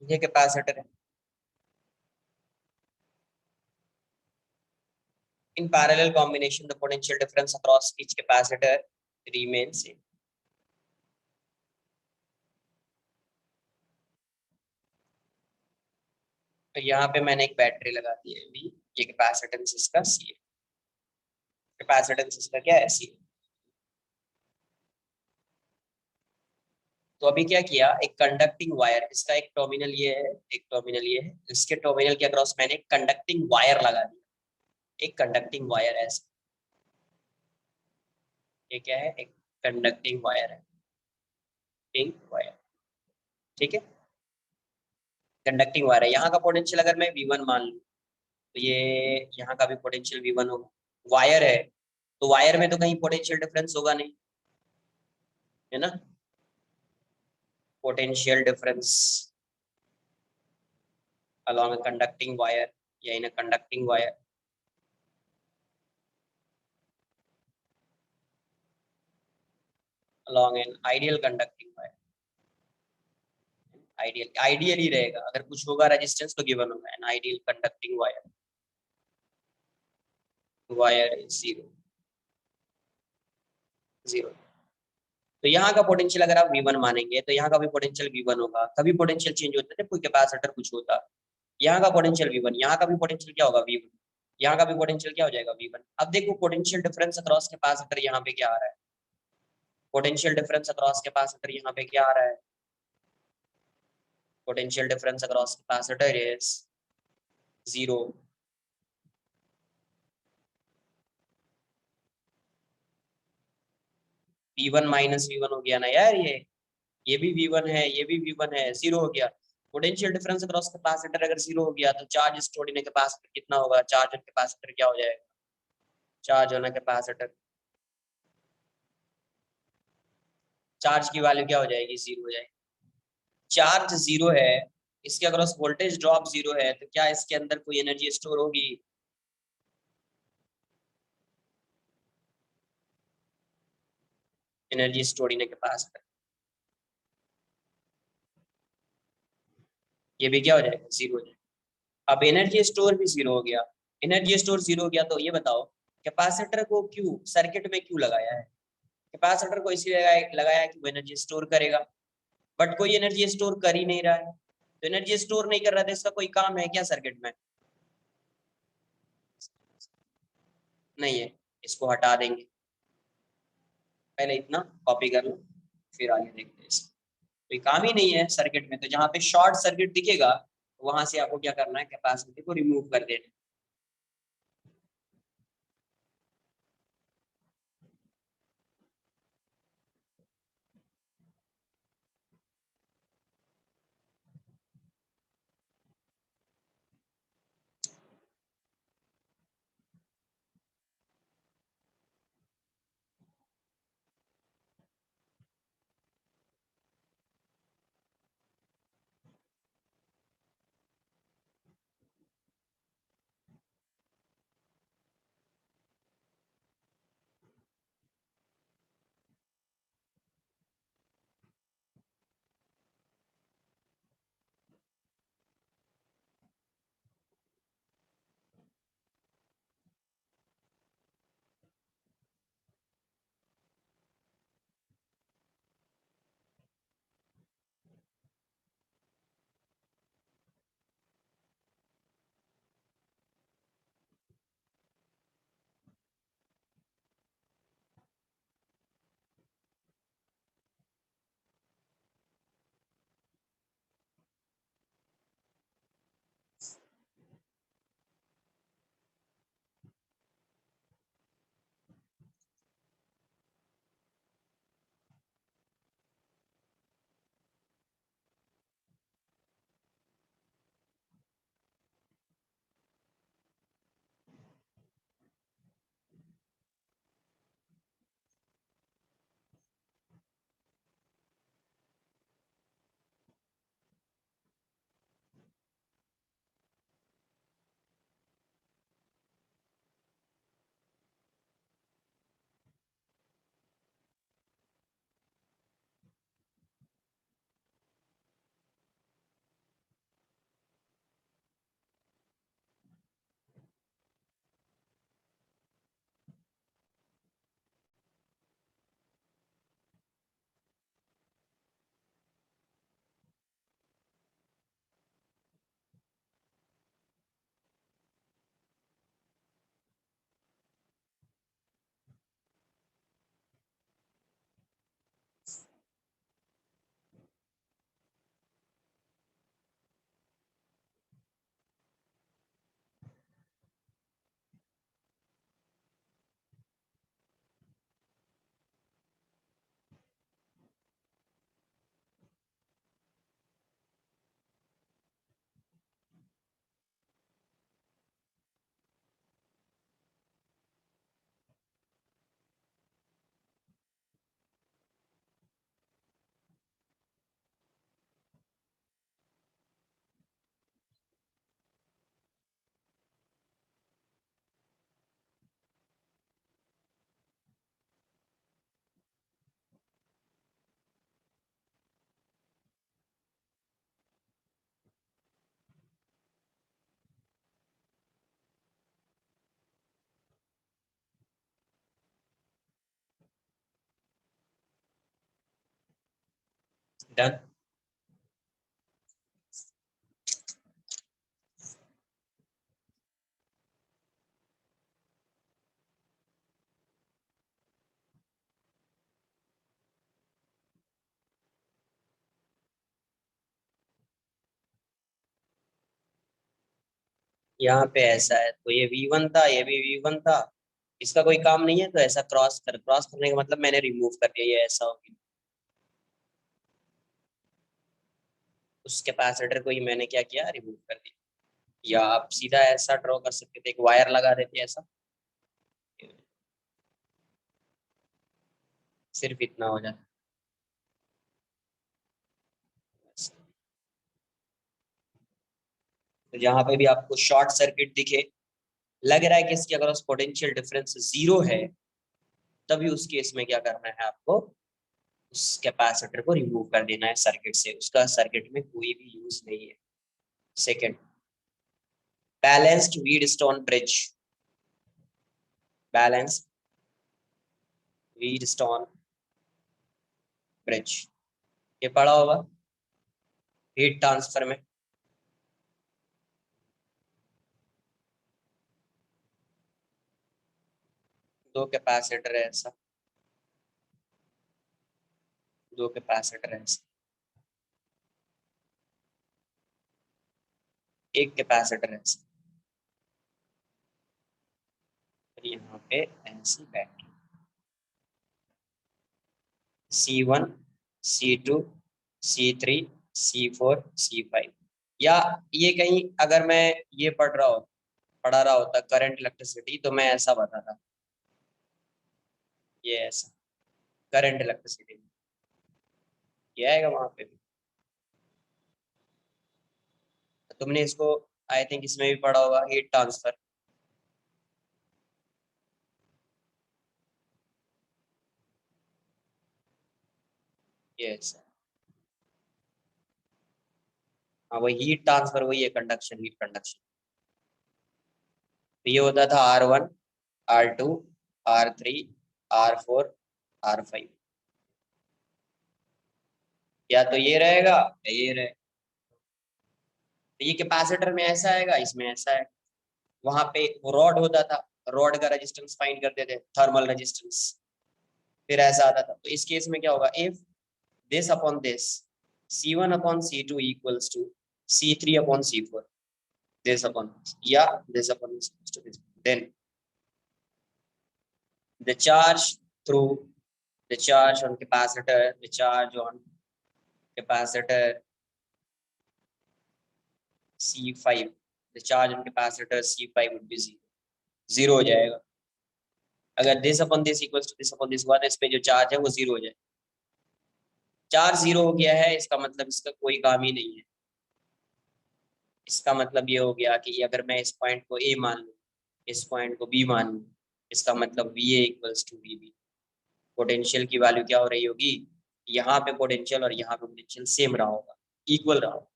ये कैपेसिटर है, in parallel combination the potential difference across each capacitor remains same। तो यहाँ पे मैंने एक बैटरी लगा दी है V, ये कैपेसिटेंस इसका C है, कैपेसिटेंस इसका क्या है C। तो अभी क्या किया, एक कंडक्टिंग वायर, इसका एक टर्मिनल ये है, एक टर्मिनल ये है, इसके टर्मिनल के अक्रॉस मैंने एक कंडक्टिंग वायर लगा दिया, एक कंडक्टिंग वायर है, ये क्या है, एक कंडक्टिंग वायर है, पिंक वायर, ठीक है, कंडक्टिंग वायर है। यहाँ का पोटेंशियल अगर मैं V1 मान लूँ तो ये यहाँ का भी पोटेंशियल V1 होगा, वायर है तो वायर में तो कहीं पोटेंशियल डिफरेंस होगा नहीं, है ना, potential difference along a conducting wire या in a conducting wire along an ideal conducting wire, ideal ही रहेगा, अगर कुछ होगा रेजिस्टेंस तो गिवन होगा, an ideal conducting wire is zero zero. तो यहाँ का पोटेंशियल अगर आप V1 मानेंगे तो यहाँ का भी पोटेंशियल V1 होगा, कभी पोटेंशियल चेंज होता है जब कोई कैपेसिटर कुछ होता, यहाँ का पोटेंशियल V1, यहाँ का भी पोटेंशियल क्या होगा V1, यहाँ का भी पोटेंशियल क्या हो जाएगा V1। अब देखो पोटेंशियल डिफरेंस अक्रॉस कैपेसिटर यहाँ पे क्या आ रहा है, पोटेंशियल डिफरेंस अक्रॉस कैपेसिटर यहाँ पे क्या आ रहा है, potential difference across capacitor is zero। V1 minus V1 हो गया ना यार, ये भी V1 है, ये भी V1 है, जीरो हो गया। पोटेंशियल डिफरेंस अक्रॉस कैपेसिटर अगर जीरो हो गया तो चार्ज स्टोर्ड इन कैपेसिटर कितना होगा, चार्ज ऑन कैपेसिटर क्या हो जाएगा, चार्ज ऑन कैपेसिटर, चार्ज की वैल्यू क्या हो जाएगी, जीरो हो जाएगी। चार्ज जीरो है, इसके अक्रॉस वोल्टेज ड्रॉप जीरो है, तो क्या इसके अंदर कोई एनर्जी स्टोर होगी, एनर्जी स्टोर्ड इन कैपेसिटर। ये भी क्या हो जाएगा, जीरो हो जाएगा। अब एनर्जी स्टोर भी जीरो हो गया। एनर्जी स्टोर जीरो हो गया, तो ये बताओ कैपेसिटर को क्यों सर्किट में क्यों लगाया है? कैपेसिटर को इसलिए लगाया है कि वो एनर्जी स्टोर करेगा, बट कोई एनर्जी स्टोर कर ही नहीं रहा है। तो एनर्जी स्टोर नहीं कर रहा था, इसका कोई काम है क्या सर्किट में? नहीं है। इसको हटा देंगे, पहले इतना कॉपी कर लो, फिर आगे देखते हैं इसका। कोई काम ही नहीं है सर्किट में, तो जहाँ पे शॉर्ट सर्किट दिखेगा वहां से आपको क्या करना है, कैपेसिटी को रिमूव कर देना। डन। यहाँ पे ऐसा है, तो ये V1 था, ये भी V1 था, इसका कोई काम नहीं है, तो ऐसा क्रॉस करने का मतलब मैंने रिमूव कर दिया, ये ऐसा होगी। उस कैपेसिटर को ही मैंने क्या किया, रिमूव कर दिया। या आप सीधा ऐसा ड्रॉ कर सकते थे, एक वायर लगा देते ऐसा, सिर्फ इतना हो जाता। तो जहां पे भी आपको शॉर्ट सर्किट दिखे, लग रहा है कि इसकी अगर पोटेंशियल डिफरेंस जीरो है, तभी उस केस में क्या करना है आपको, उस कैपेसिटर को रिमूव कर देना है सर्किट से, उसका सर्किट में कोई भी यूज नहीं है। Second, balanced Wheatstone bridge. Balanced Wheatstone bridge. ये पढ़ा होगा हीट ट्रांसफर में। दो कैपेसिटर है ऐसा, दो कैपेसिटर है ऐसा, एक कैपेसिटर है ऐसा, यहाँ पे ऐसी battery C1, C2, C3, C4, C5। या ये कहीं अगर मैं ये पढ़ा रहा होता करंट इलेक्ट्रिसिटी, तो मैं ऐसा बताता, ये ऐसा करंट इलेक्ट्रिसिटी ये आएगा वहां पे भी। तुमने इसको आई थिंक इसमें भी पढ़ा होगा हीट ट्रांसफर। ये ऐसा, हाँ वही हीट ट्रांसफर, वही है कंडक्शन, हीट कंडक्शन। तो ये होता था R1, R2, R3, R4, R5। या तो ये रहेगा या ये रहेगा। तो ये कैपेसिटर में ऐसा आएगा, इसमें ऐसा है। वहां पे वो रॉड होता था, रॉड का रेजिस्टेंस फाइंड करते थे, थर्मल रेजिस्टेंस, फिर ऐसा आता था। तो इस केस में क्या होगा, if this upon this C1 upon C2 equals to C3 upon C4, this upon this, या this upon this, to this, then the charge through the charge on capacitor, the charge on capacitor C5, the charge on capacitor C5 would be zero, zero हो जाएगा। अगर this upon this equals to this upon this हुआ तो इस पे जो charge है वो जीरो हो जाए। चार्ज जीरो हो गया है, इसका मतलब इसका कोई काम ही नहीं है। इसका मतलब ये हो गया कि अगर मैं इस पॉइंट को A मान लूँ, इस पॉइंट को B मान लूँ, इसका मतलब VA equals to VB। Potential की वैल्यू क्या हो रही होगी, यहाँ पे पोटेंशियल और यहाँ पे पोटेंशियल सेम रहा होगा, इक्वल रहा होगा,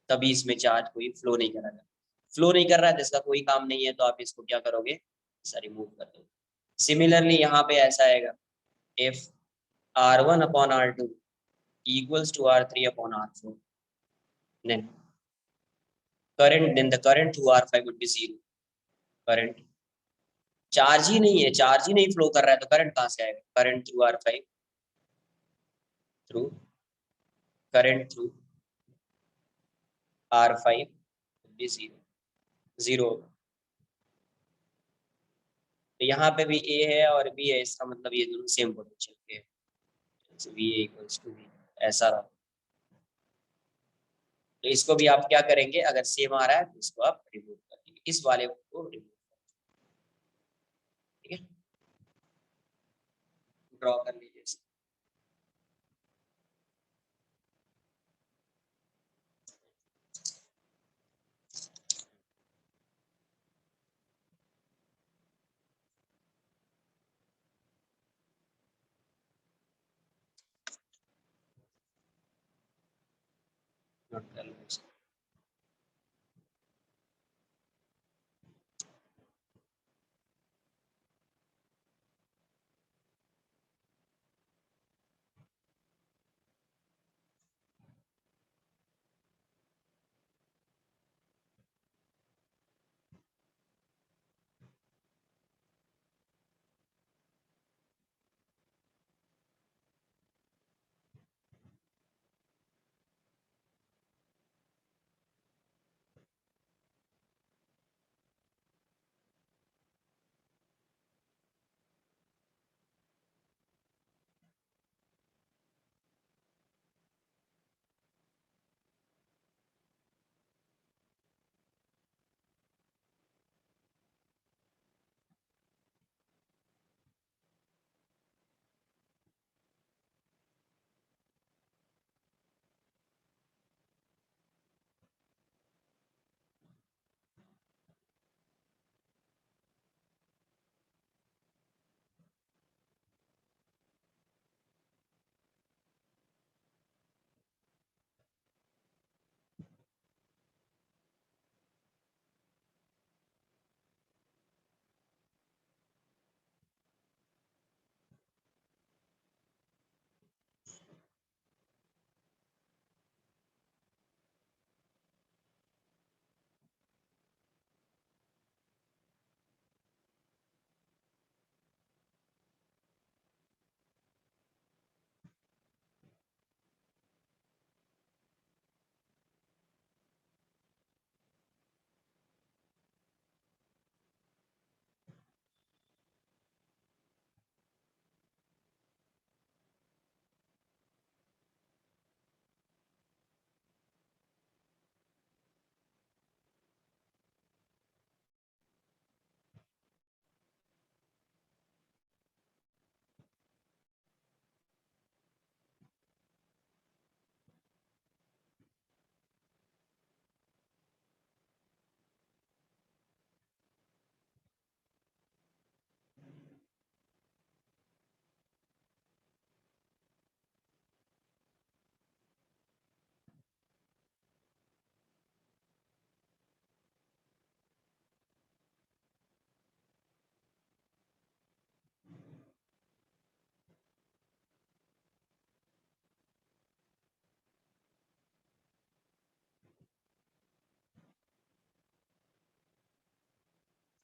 तभी इसमें चार्ज कोई फ्लो नहीं करेगा। फ्लो नहीं कर रहा है तो इसका कोई काम नहीं है, तो आप इसको क्या करोगे, इसे रिमूव कर दोगे। सिमिलरली यहाँ पे ऐसा आएगा, if R1 upon R2 equals to R3 upon R4, then then the current through R5 would be zero। Current charge ही नहीं है, चार्ज ही नहीं फ्लो कर रहा है, तो करंट कहाँ से आएगा, current through R5, through current through R5 would be zero, zero. तो यहाँ पे भी A है और B है, इसका मतलब ये दोनों सेम पोटेंशियल के हैं। VA इक्वल्स टू V, ऐसा रहा। तो इसको भी आप क्या करेंगे, अगर सेम आ रहा है तो इसको आप रिमूव कर देंगे, इस वाले को रिमूव, ठीक है। ड्रॉ कर लीजिए इसको। नोट कर लो इसको।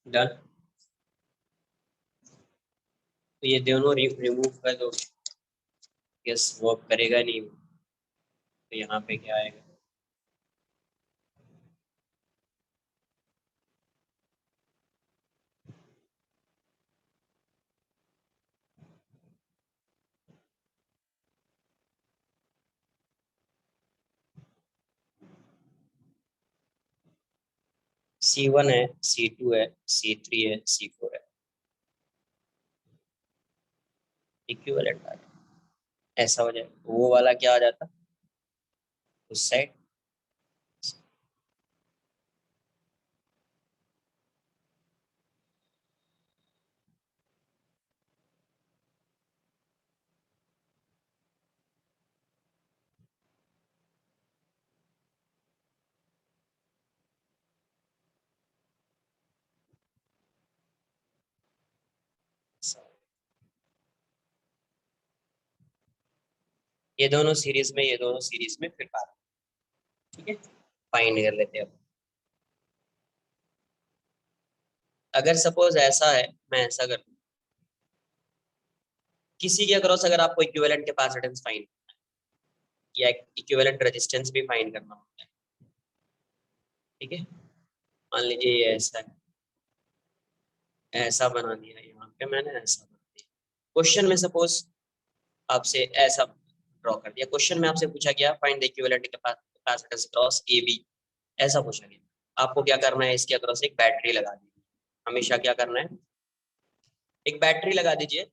डन। तो ये दोनों रिमूव कर दो, यस वर्क करेगा नहीं, तो यहाँ पे क्या आएगा? C1 है, C2 है, C3 है, C4 है, इक्विवेलेंट आ जाए, ऐसा हो जाए, वो वाला क्या आ जाता उस साइड? ये दोनों सीरीज में, ये दोनों सीरीज में फिर बात, ठीक है, फाइंड कर लेते हैं अब। अगर सपोज ऐसा है, मैं ऐसा कर दूं, किसी के अक्रॉस अगर आपको इक्विवेलेंट कैपेसिटेंस फाइंड या इक्विवेलेंट रेजिस्टेंस भी फाइंड करना होता है, ठीक है, मान लीजिए ये ऐसा है, ऐसा बना दिया यहाँ पे मैंने, ऐसा बना दिया, क्वेश्चन में सपोज आपसे ऐसा ड्रॉ कर दिया, क्वेश्चन में आपसे पूछा गया find the equivalent capacitance across A B, ऐसा पूछा गया, आपको क्या करना है, इसके अक्रॉस एक बैटरी लगा दी, हमेशा क्या करना है, एक बैटरी लगा दीजिए,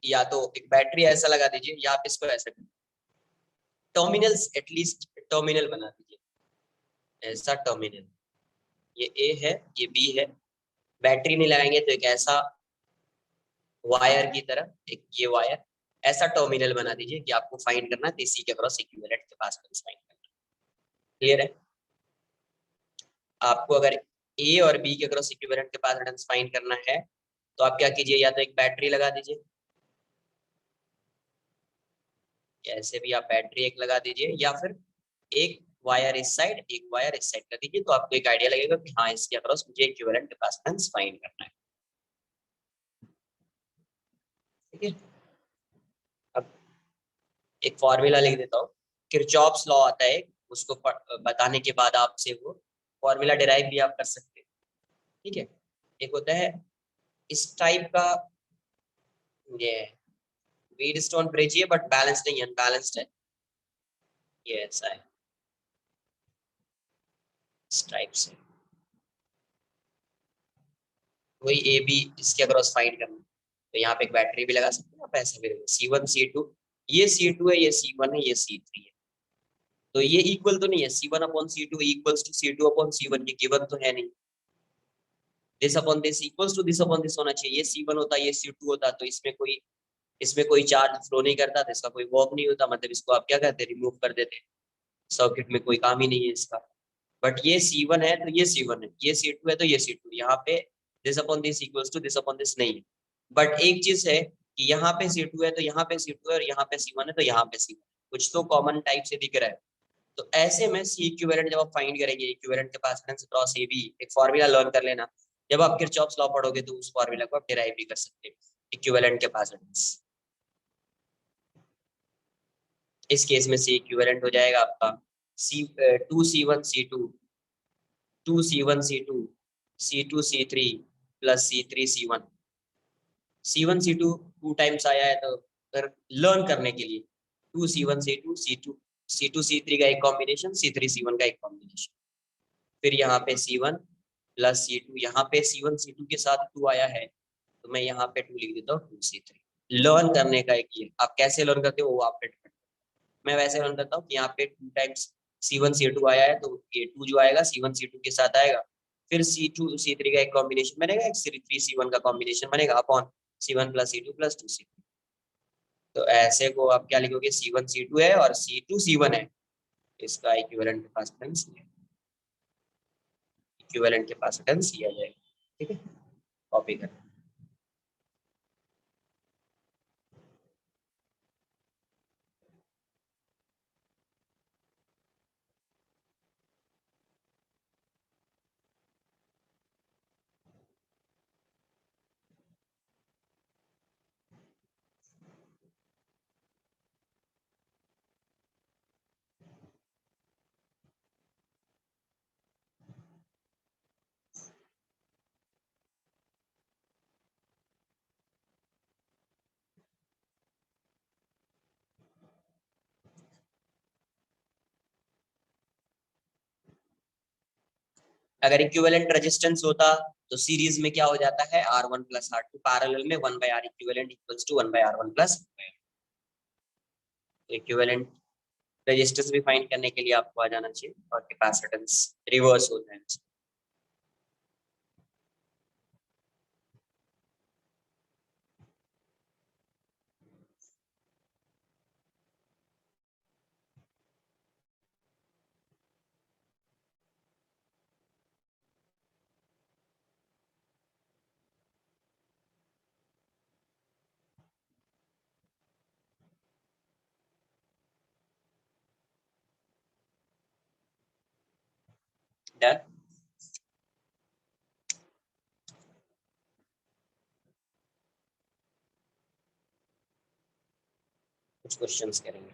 या तो एक बैटरी ऐसा लगा दीजिए, या आप इसको ऐसा टर्मिनल्स एटलीस्ट टर्मिनल बना दीजिए, ऐसा टर्मिनल, ये ए है, ये बी है, बैटरी नहीं लगाएंगे तो एक ऐसा वायर की तरह, एक ये वायर, ऐसा टर्मिनल बना दीजिए कि आपको फाइंड करना है, तो इसी के अक्रॉस इक्विवेलेंट कैपेसिटेंस फाइंड करना है। क्लियर है? आपको अगर ए और बी के अक्रॉस इक्विवेलेंट कैपेसिटेंस फाइंड करना है, तो आप क्या कीजिए, या तो एक बैटरी लगा दीजिए, ऐसे भी आप बैटरी एक लगा दीजिए, या फिर एक वायर इस साइड, एक वायर इस साइड कर दीजिए, तो आपको एक आइडिया लगेगा कि हाँ इसके अक्रॉस मुझे इक्विवेलेंट कैपेसिटेंस फाइंड करना है, ठीक है। अब एक फॉर्मूला लिख देता हूँ, किरचॉफ्स लॉ आता है, उसको बताने के बाद आपसे वो फॉर्मूला डिराइव भी आप कर सकते हैं, ठीक है। एक होता है इस टाइप का, ये व्हीट स्टोन ब्रिज है बट बैलेंस नहीं, अनबैलेंस्ड है, ये ऐसा है, इस टाइप से, वही ए बी इसके अक्रॉस फाइंड करना, तो यहाँ पे एक बैटरी भी लगा सकते हैं आप, ऐसा भी C1 C2, ये C2 है, ये C1 है, ये C3 है, तो ये इक्वल तो नहीं है, C1 upon C2 equals to C2 upon C1, ये गिवन तो है नहीं, this upon this equals to this upon this होना चाहिए, ये C1 होता, ये C2 होता, तो इसमें कोई चार्ज फ्लो नहीं करता, तो इसका कोई वर्क नहीं होता, मतलब इसको आप क्या कहते हैं, रिमूव कर देते, सर्किट में कोई काम ही नहीं है इसका। बट ये C1 है तो ये C1 है, ये C2 है तो ये C2, यहाँ पे this upon this equals to this upon this नहीं है, बट एक चीज है कि यहाँ पे C2 है तो यहाँ पे C2 है, और यहाँ पे C1 है तो यहाँ पे C1 है, कुछ तो कॉमन टाइप से दिख रहा है। तो ऐसे में सी इक्विवेलेंट जब आप फाइंड करेंगे, equivalent capacitance across A B, एक फार्मूला लर्न कर लेना, जब आप किरचॉफ्स लॉ पढ़ोगे तो उस फार्मूला को आप डिराइव भी कर सकते हैं, इक्विवेलेंट कैपेसिटेंस। इस केस में सी इक्विवेलेंट हो जाएगा आपका to C2 C1 C2 plus C3 C1 two times आया है, तो अगर लर्न करने के लिए to C1 C2 C2 C3 का एक कॉम्बिनेशन, C3 C1 का एक कॉम्बिनेशन, फिर यहाँ पे C1 प्लस C2, यहाँ पे C1 C2 के साथ 2 आया है, तो मैं यहाँ पे 2 लिख देता हूँ, 2C3। लर्न करने का एक ये, आप कैसे लर्न करते हो वो आप पे डिपेंड, मैं वैसे लर्न करता हूँ कि यहाँ पे 2 टाइम्स C1 C2 आया है, तो ये 2 जो आएगा C1 C2 के साथ आएगा, फिर C2 C3 का एक कॉम्बिनेशन बनेगा, एक C3 C1 का कॉम्बिनेशन बनेगा upon C1 plus C2 plus 2C3। तो ऐसे को आप क्या लिखोगे, C1 C2 है और C2 C1 है, इसका इक्विवेलेंट कैपेसिटेंस, इक्विवेलेंट कैपेसिटेंस ये आ जाएगा, ठीक है, कॉपी कर। अगर इक्विवेलेंट रेजिस्टेंस होता तो सीरीज में क्या हो जाता है R1 प्लस R2, पैरेलल में 1/R equivalent equals to 1/R1 plus. Equivalent resistance भी फाइंड करने के लिए आपको आ जाना चाहिए और कैपेसिटेंस रिवर्स होता है। डन। कुछ क्वेश्चंस करेंगे।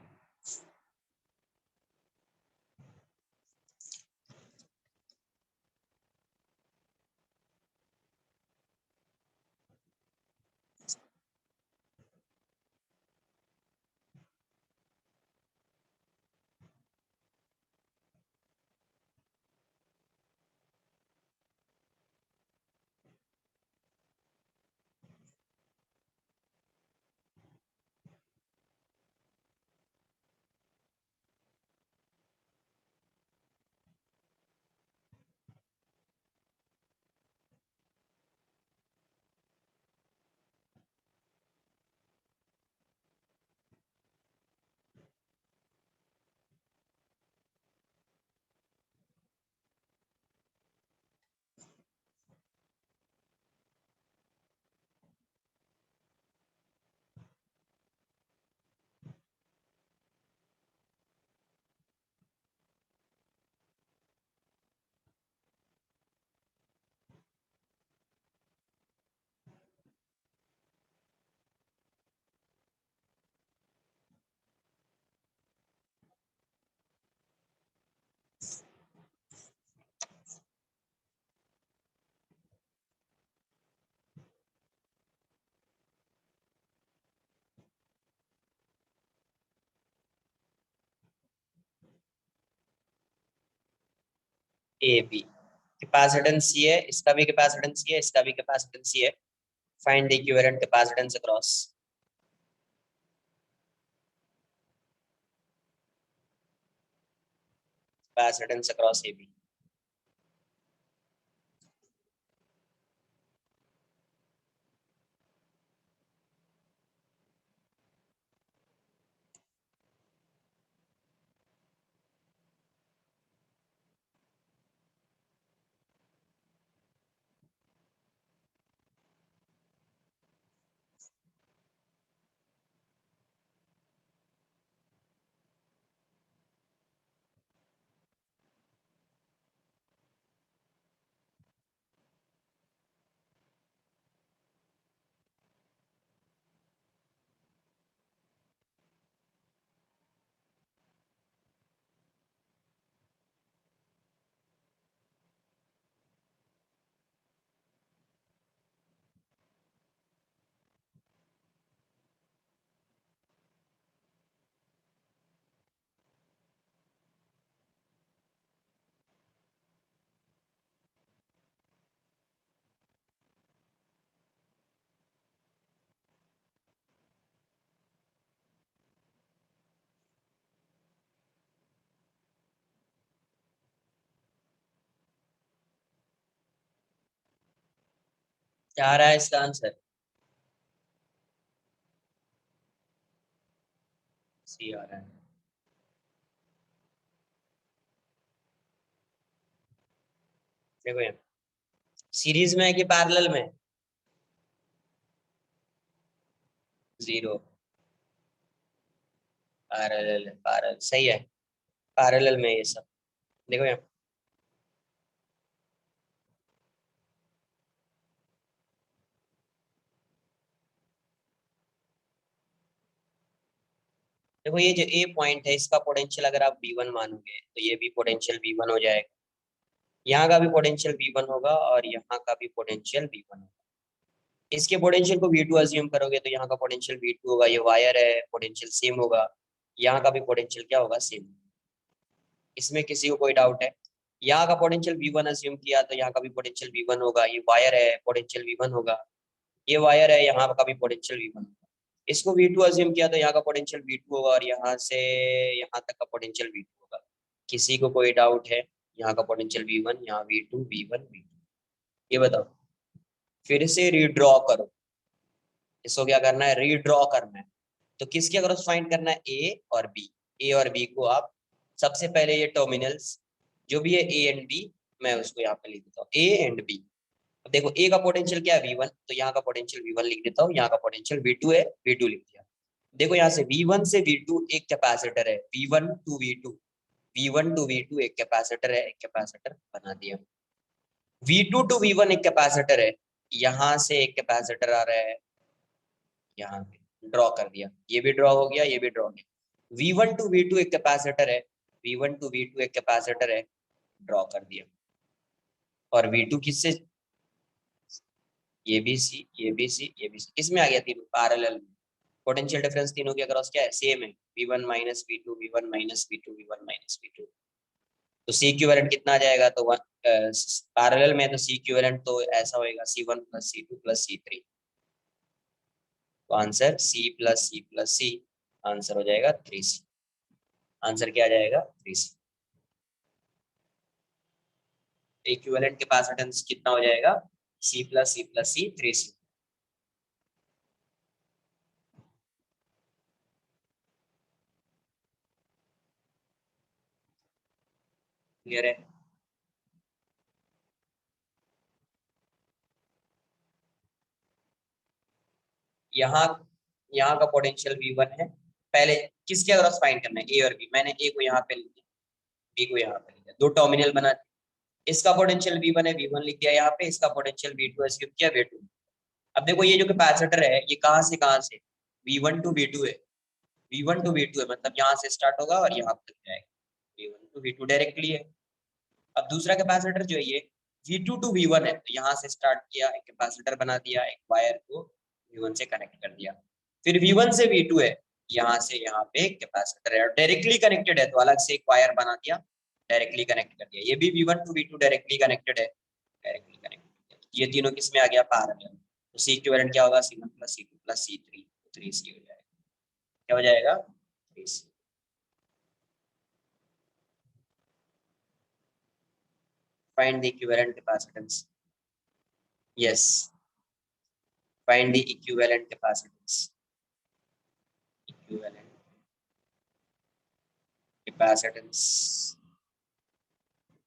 ए बी कैपेसिटेंस सी है, इसका भी कैपेसिटेंस सी है, इसका भी कैपेसिटेंस सी है। Find the equivalent capacitance across. Capacitance across A B. क्या आ रहा है इसका आंसर? सी आ रहा है। देखो ये सीरीज में है कि पैरेलल में? जीरो। पैरेलल, पैरेलल सही है। पैरेलल में ये सब। देखो ये देखो, ये जो ए पॉइंट है इसका पोटेंशियल अगर आप V1 मानोगे तो ये भी पोटेंशियल V1 हो जाएगा। यहाँ का भी पोटेंशियल V1 होगा और यहाँ का भी पोटेंशियल V1 होगा। इसके पोटेंशियल को V2 अज्यूम करोगे तो यहाँ का पोटेंशियल V2 होगा। ये वायर है, पोटेंशियल सेम होगा। यहाँ का भी पोटेंशियल क्या होगा? सेम। इसमें किसी को कोई डाउट है? यहाँ का पोटेंशियल V1 अज्यूम किया तो यहाँ का भी पोटेंशियल V1 होगा। ये वायर है, पोटेंशियल V1 होगा। ये वायर है, यहाँ का भी पोटेंशियल V1 होगा। इसको V2 अज्यूम किया तो यहाँ का पोटेंशियल V2 होगा, और यहाँ से यहाँ तक का पोटेंशियल V2 होगा। किसी को कोई डाउट है? यहाँ का पोटेंशियल V1, यहाँ V2, V1, V2, ये बताओ। फिर से रीड्रॉ करो, इसको क्या करना है? रीड्रॉ करना है। तो किसके अक्रॉस फाइंड करना है? ए और बी। ए और बी को आप सबसे पहले ये टर्मिनल्स जो भी है ए एंड बी, मैं उसको यहाँ पे लिख देता हूँ, ए एंड बी। अब देखो ए का पोटेंशियल क्या है? V1, तो यहाँ का पोटेंशियल V1 लिख देता हूँ, यहाँ का पोटेंशियल V2 है, V2 लिख दिया। देखो यहाँ से V1 से V2 एक कैपेसिटर है, V1 to V2, V1 to V2 एक कैपेसिटर है, एक कैपेसिटर बना दिया। V2 टू V1 एक कैपेसिटर है, यहाँ से एक कैपेसिटर आ रहा है, यहाँ पे ड्रॉ कर दिया। ये भी ड्रॉ हो गया, ये भी ड्रॉ हो गया। V1 टू V2 एक कैपेसिटर है, V1 टू V2 एक कैपेसिटर है, ड्रॉ कर दिया। और V2 किससे? ये भी सी, ये भी सी, ये भी सी, किसमें आ गया? तीनों पैरेलल में। पोटेंशियल डिफरेंस तीनों के अक्रॉस क्या है? सेम है, V1 minus V2, V1 minus V2, V1 minus V2। तो सी इक्विवेलेंट कितना आ जाएगा? तो पैरेलल में तो सी इक्विवेलेंट तो ऐसा होएगा, C1 plus C2 plus C3। तो answer C plus C plus C, answer हो जाएगा 3C। आंसर क्या आ जाएगा? 3C। इक्विवेलेंट कैपेसिटेंस कितना हो जाएगा? C plus C plus C, 3C। Clear है? यहाँ यहाँ का पोटेंशियल V1 है। पहले किसके अक्रॉस फाइंड करना है? ए और बी। मैंने ए को यहाँ पे लिख दिया, बी को यहाँ पे लिख दिया, दो टर्मिनल बना दिए। इसका पोटेंशियल V1 है, V1 लिख दिया यहाँ पे। इसका पोटेंशियल V2 है, किया V2। अब देखो ये जो कैपेसिटर है ये कहाँ से V1 टू V2 है, V1 टू V2 है, मतलब यहाँ से स्टार्ट होगा और यहाँ तक जाएगा, V1 टू V2 डायरेक्टली है। अब दूसरा कैपेसिटर जो है ये V2 टू V1 है, तो यहाँ से स्टार्ट किया, एक कैपेसिटर बना दिया, एक वायर को V1 से कनेक्ट कर दिया। फिर V1 से V2 है, यहाँ से यहाँ पे एक कैपेसिटर है और डायरेक्टली कनेक्टेड है, तो अलग से एक वायर बना दिया, डायरेक्टली कनेक्ट कर दिया। ये भी V1 to V2 directly connected है, डायरेक्टली कनेक्टेड। ये तीनों किसमें आ गया? पैरेलल। तो सी इक्विवेलेंट क्या होगा? C1 plus C2 plus C3, 3C हो जाएगा। क्या हो जाएगा? 3C। Find the equivalent capacitance. Yes, find the equivalent capacitance. Equivalent capacitance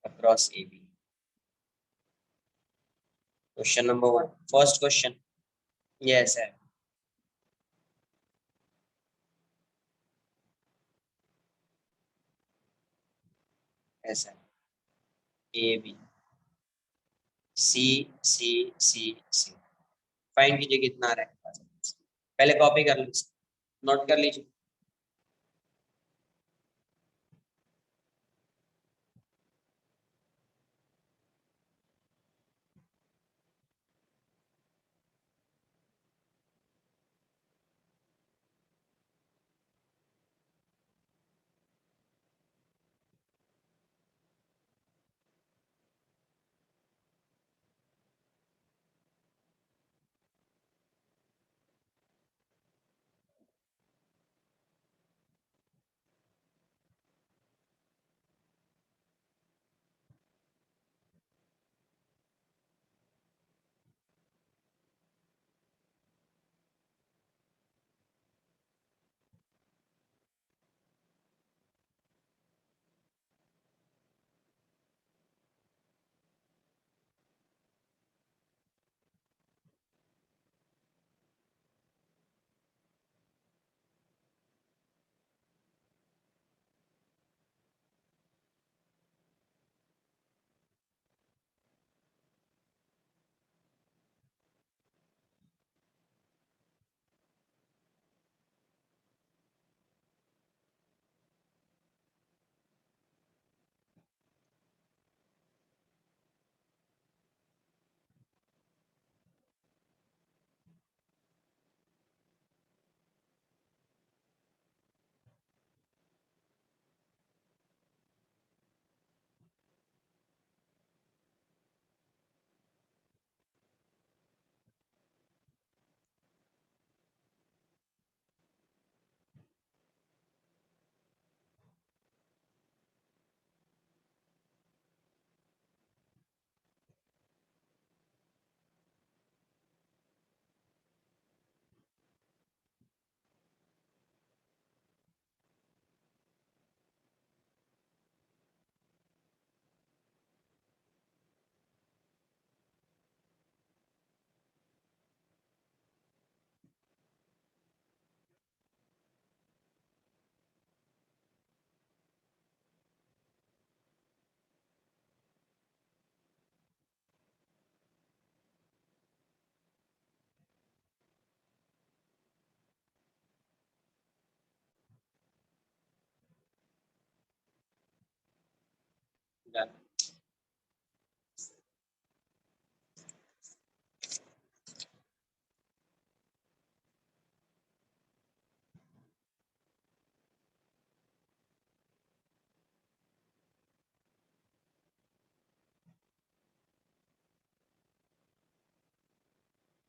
across AB. Question number 1, first question. Yes है। ऐसा A B C C C C. Find कीजिए कितना आ रहा है। पहले कॉपी कर लीजिए, नोट कर लीजिए।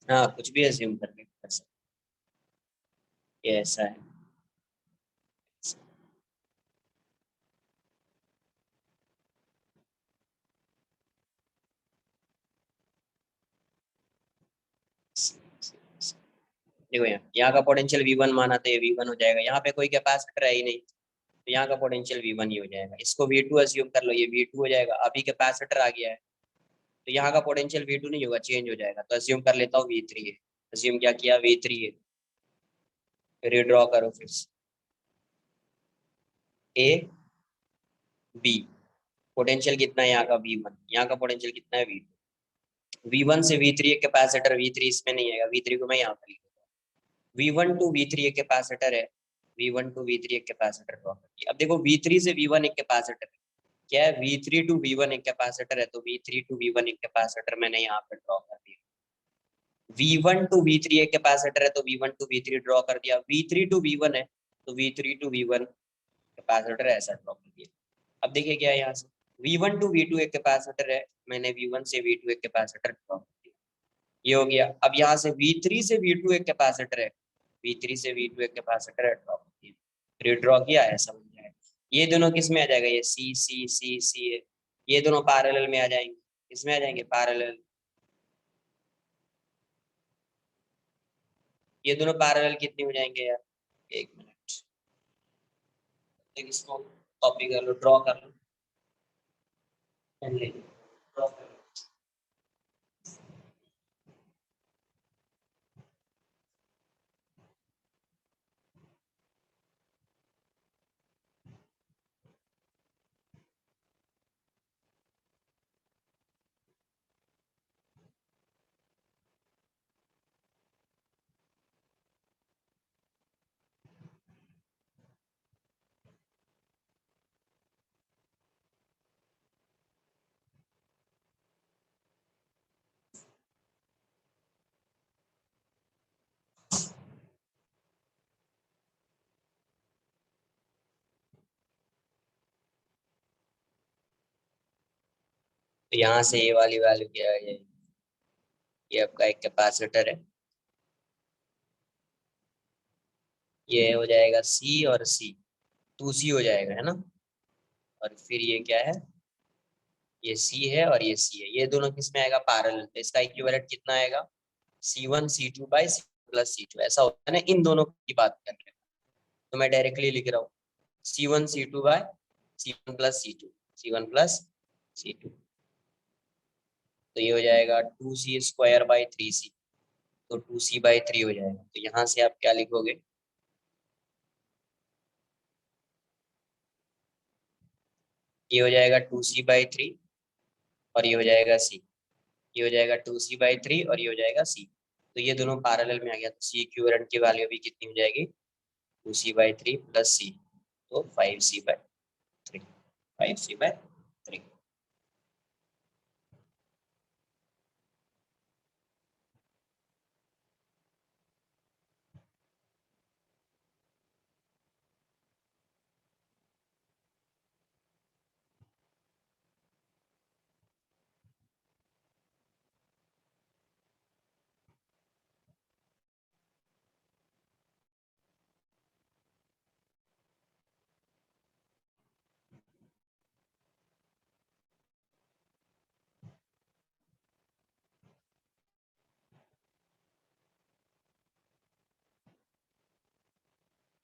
हाँ, कुछ भी अज्यूम करके कर सकते, ये ऐसा है। देखो यहाँ का पोटेंशियल V1 माना तो ये V1 हो जाएगा, यहाँ पे कोई कैपेसिटर है ही नहीं, तो यहाँ का पोटेंशियल V1 ही हो जाएगा। इसको V2 अज्यूम कर लो, ये V2 हो जाएगा, अभी कैपेसिटर आ गया है, तो यहाँ का पोटेंशियल V2 नहीं होगा, चेंज हो जाएगा। तो अज्यूम कर लेता हूँ V3 है, अज्यूम क्या किया, V3 है, रिड्रॉ करो फिर से A B, पोटेंशियल कितना है यहाँ का V1, यहाँ का पोटेंशियल कितना है V2, V1 से V3 एक कैपेसिटर, V3 इसमें नहीं आएगा, V3 को मैं यहाँ पर लिख दूंगा। V1 टू V3 एक कैपेसिटर है, V1 टू V3 एक कैपेसिटर ड्रॉ करती है। अब देखो V3 से V1 एक कैपेसिटर है, क्या है, V3 टू V1 एक कैपेसिटर है, तो V3 टू V1 एक कैपेसिटर मैंने यहाँ पे ड्रॉ कर दिया। V1 टू V3 एक कैपेसिटर है, तो V1 टू V3 ड्रॉ कर दिया। V3 टू V1 है, तो V3 टू V1 कैपेसिटर ऐसा ड्रॉ कर दिया। अब देखिए क्या है, यहाँ से V1 टू V2 एक कैपेसिटर है, मैंने V1 से V2 एक कैपेसिटर ड्रॉ कर दिया, ये हो गया। अब यहाँ से V3 से V2 एक कैपेसिटर है, V3 से V2 एक कैपेसिटर है, ड्रॉ कर दिया, रिड्रॉ किया, ऐसा बन जाएगा। ये दोनों किस में आ जाएगा, ये C C C C है, ये दोनों पैरेलल में आ जाएंगे, इसमें आ जाएंगे पैरेलल, ये दोनों पैरेलल कितने हो जाएंगे यार, एक मिनट, इसको कॉपी कर लो, ड्रॉ कर लो, ड्रॉ कर लो। तो यहाँ से ये वाली वैल्यू क्या है, ये आपका एक कैपेसिटर है, ये हो जाएगा C और C, 2C हो जाएगा, है ना। और फिर ये क्या है, ये C है और ये C है, ये दोनों किस में आएगा, पैरेलल, तो इसका इक्विवेलेंट कितना आएगा, C1 C2 by C1 plus C2, ऐसा होता है ना, इन दोनों की बात कर रहे हैं, तो मैं डायरेक्टली लिख रहा हूँ C1 C2 bye C1 plus C2, C1 plus C2, तो ये हो जाएगा 2C स्क्वायर बाई 3C, तो 2C बाई 3 हो जाएगा। तो यहाँ से आप क्या लिखोगे, ये हो जाएगा 2C बाई 3 और ये हो जाएगा C, ये हो जाएगा 2C बाई 3 और ये हो जाएगा C, तो ये दोनों पैरेलल में आ गया, तो C इक्विवेलेंट की वैल्यू भी कितनी हो जाएगी, 2C बाई 3 प्लस C, तो 5C बाई 3, 5C बाई 3।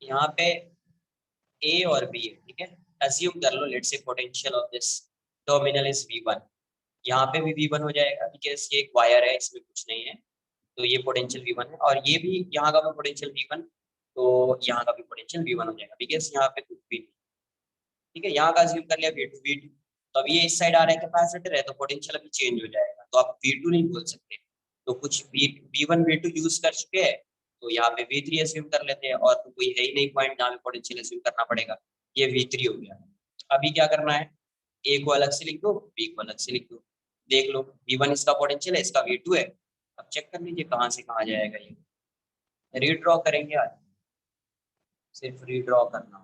यहाँ पे A और B है, ठीक है, अज्यूम कर लो, let's say potential of this terminal is V1, यहाँ पे भी V1 हो जाएगा, बिकॉज ये एक वायर है, इसमें कुछ नहीं है, तो ये पोटेंशियल V1 है, और ये भी यहाँ का भी पोटेंशियल V1, तो यहाँ का भी पोटेंशियल V1 हो जाएगा, बिकॉज यहाँ पे कुछ भी नहीं, ठीक है, यहाँ का अज्यूम कर लिया V2, तो अब ये इस साइड आ रहा है कैपेसिटर है, तो पोटेंशियल अभी चेंज हो जाएगा, तो आप V2 नहीं बोल सकते, तो कुछ V1 V2 यूज कर चुके हैं, तो यहाँ पे V3 अज्यूम कर लेते हैं, और तो कोई है ही नहीं पॉइंट जहाँ पे पोटेंशियल अज्यूम करना पड़ेगा, ये V3 हो गया। अभी क्या करना है, ए को अलग से लिख दो, बी को अलग से लिख दो, देख लो V1 इसका पोटेंशियल है, इसका V2 है। अब चेक कर लीजिए कहाँ से कहाँ जाएगा ये। रीड्रॉ करेंगे आज, सिर्फ रीड्रॉ करना हो।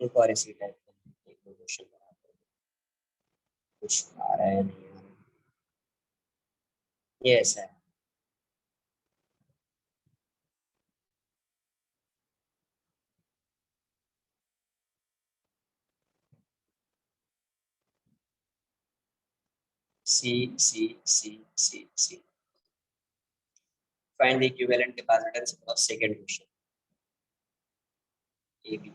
एक और इसी टाइप का एक दो क्वेश्चन कुछ आ रहा है नहीं आ रहा। ये ऐसा है, C C C C C. Find the equivalent capacitance of second question, A B.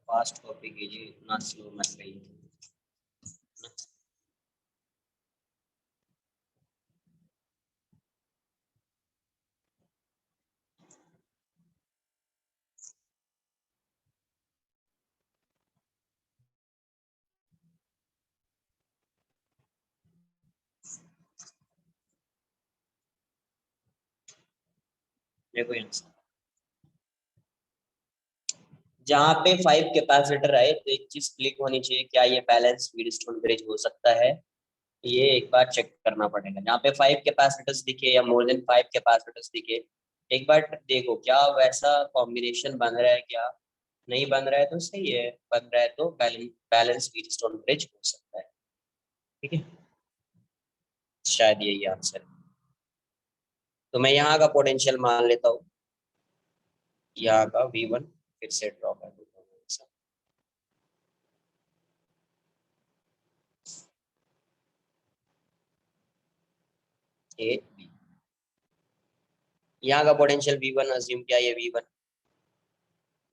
Fast copy कीजिए, इतना स्लो मत रहिए। देखो आंसर, जहाँ पे 5 कैपेसिटर है तो एक चीज क्लिक होनी चाहिए, क्या ये बैलेंस व्हीटस्टोन ब्रिज हो सकता है, ये एक बार चेक करना पड़ेगा। जहाँ पे 5 कैपेसिटर्स दिखे या मोर देन 5 कैपेसिटर्स दिखे, एक बार देखो क्या वैसा कॉम्बिनेशन बन रहा है, क्या नहीं बन रहा है तो सही है, बन रहा है तो बैलेंस व्हीटस्टोन ब्रिज हो सकता है। ठीक है, शायद यही आंसर है। तो मैं यहाँ का पोटेंशियल मान लेता हूँ, यहाँ का V1 फिर से ड्रॉ कर देता हूँ। ए बी, यहाँ का पोटेंशियल V1 अज्यूम किया, ये V1,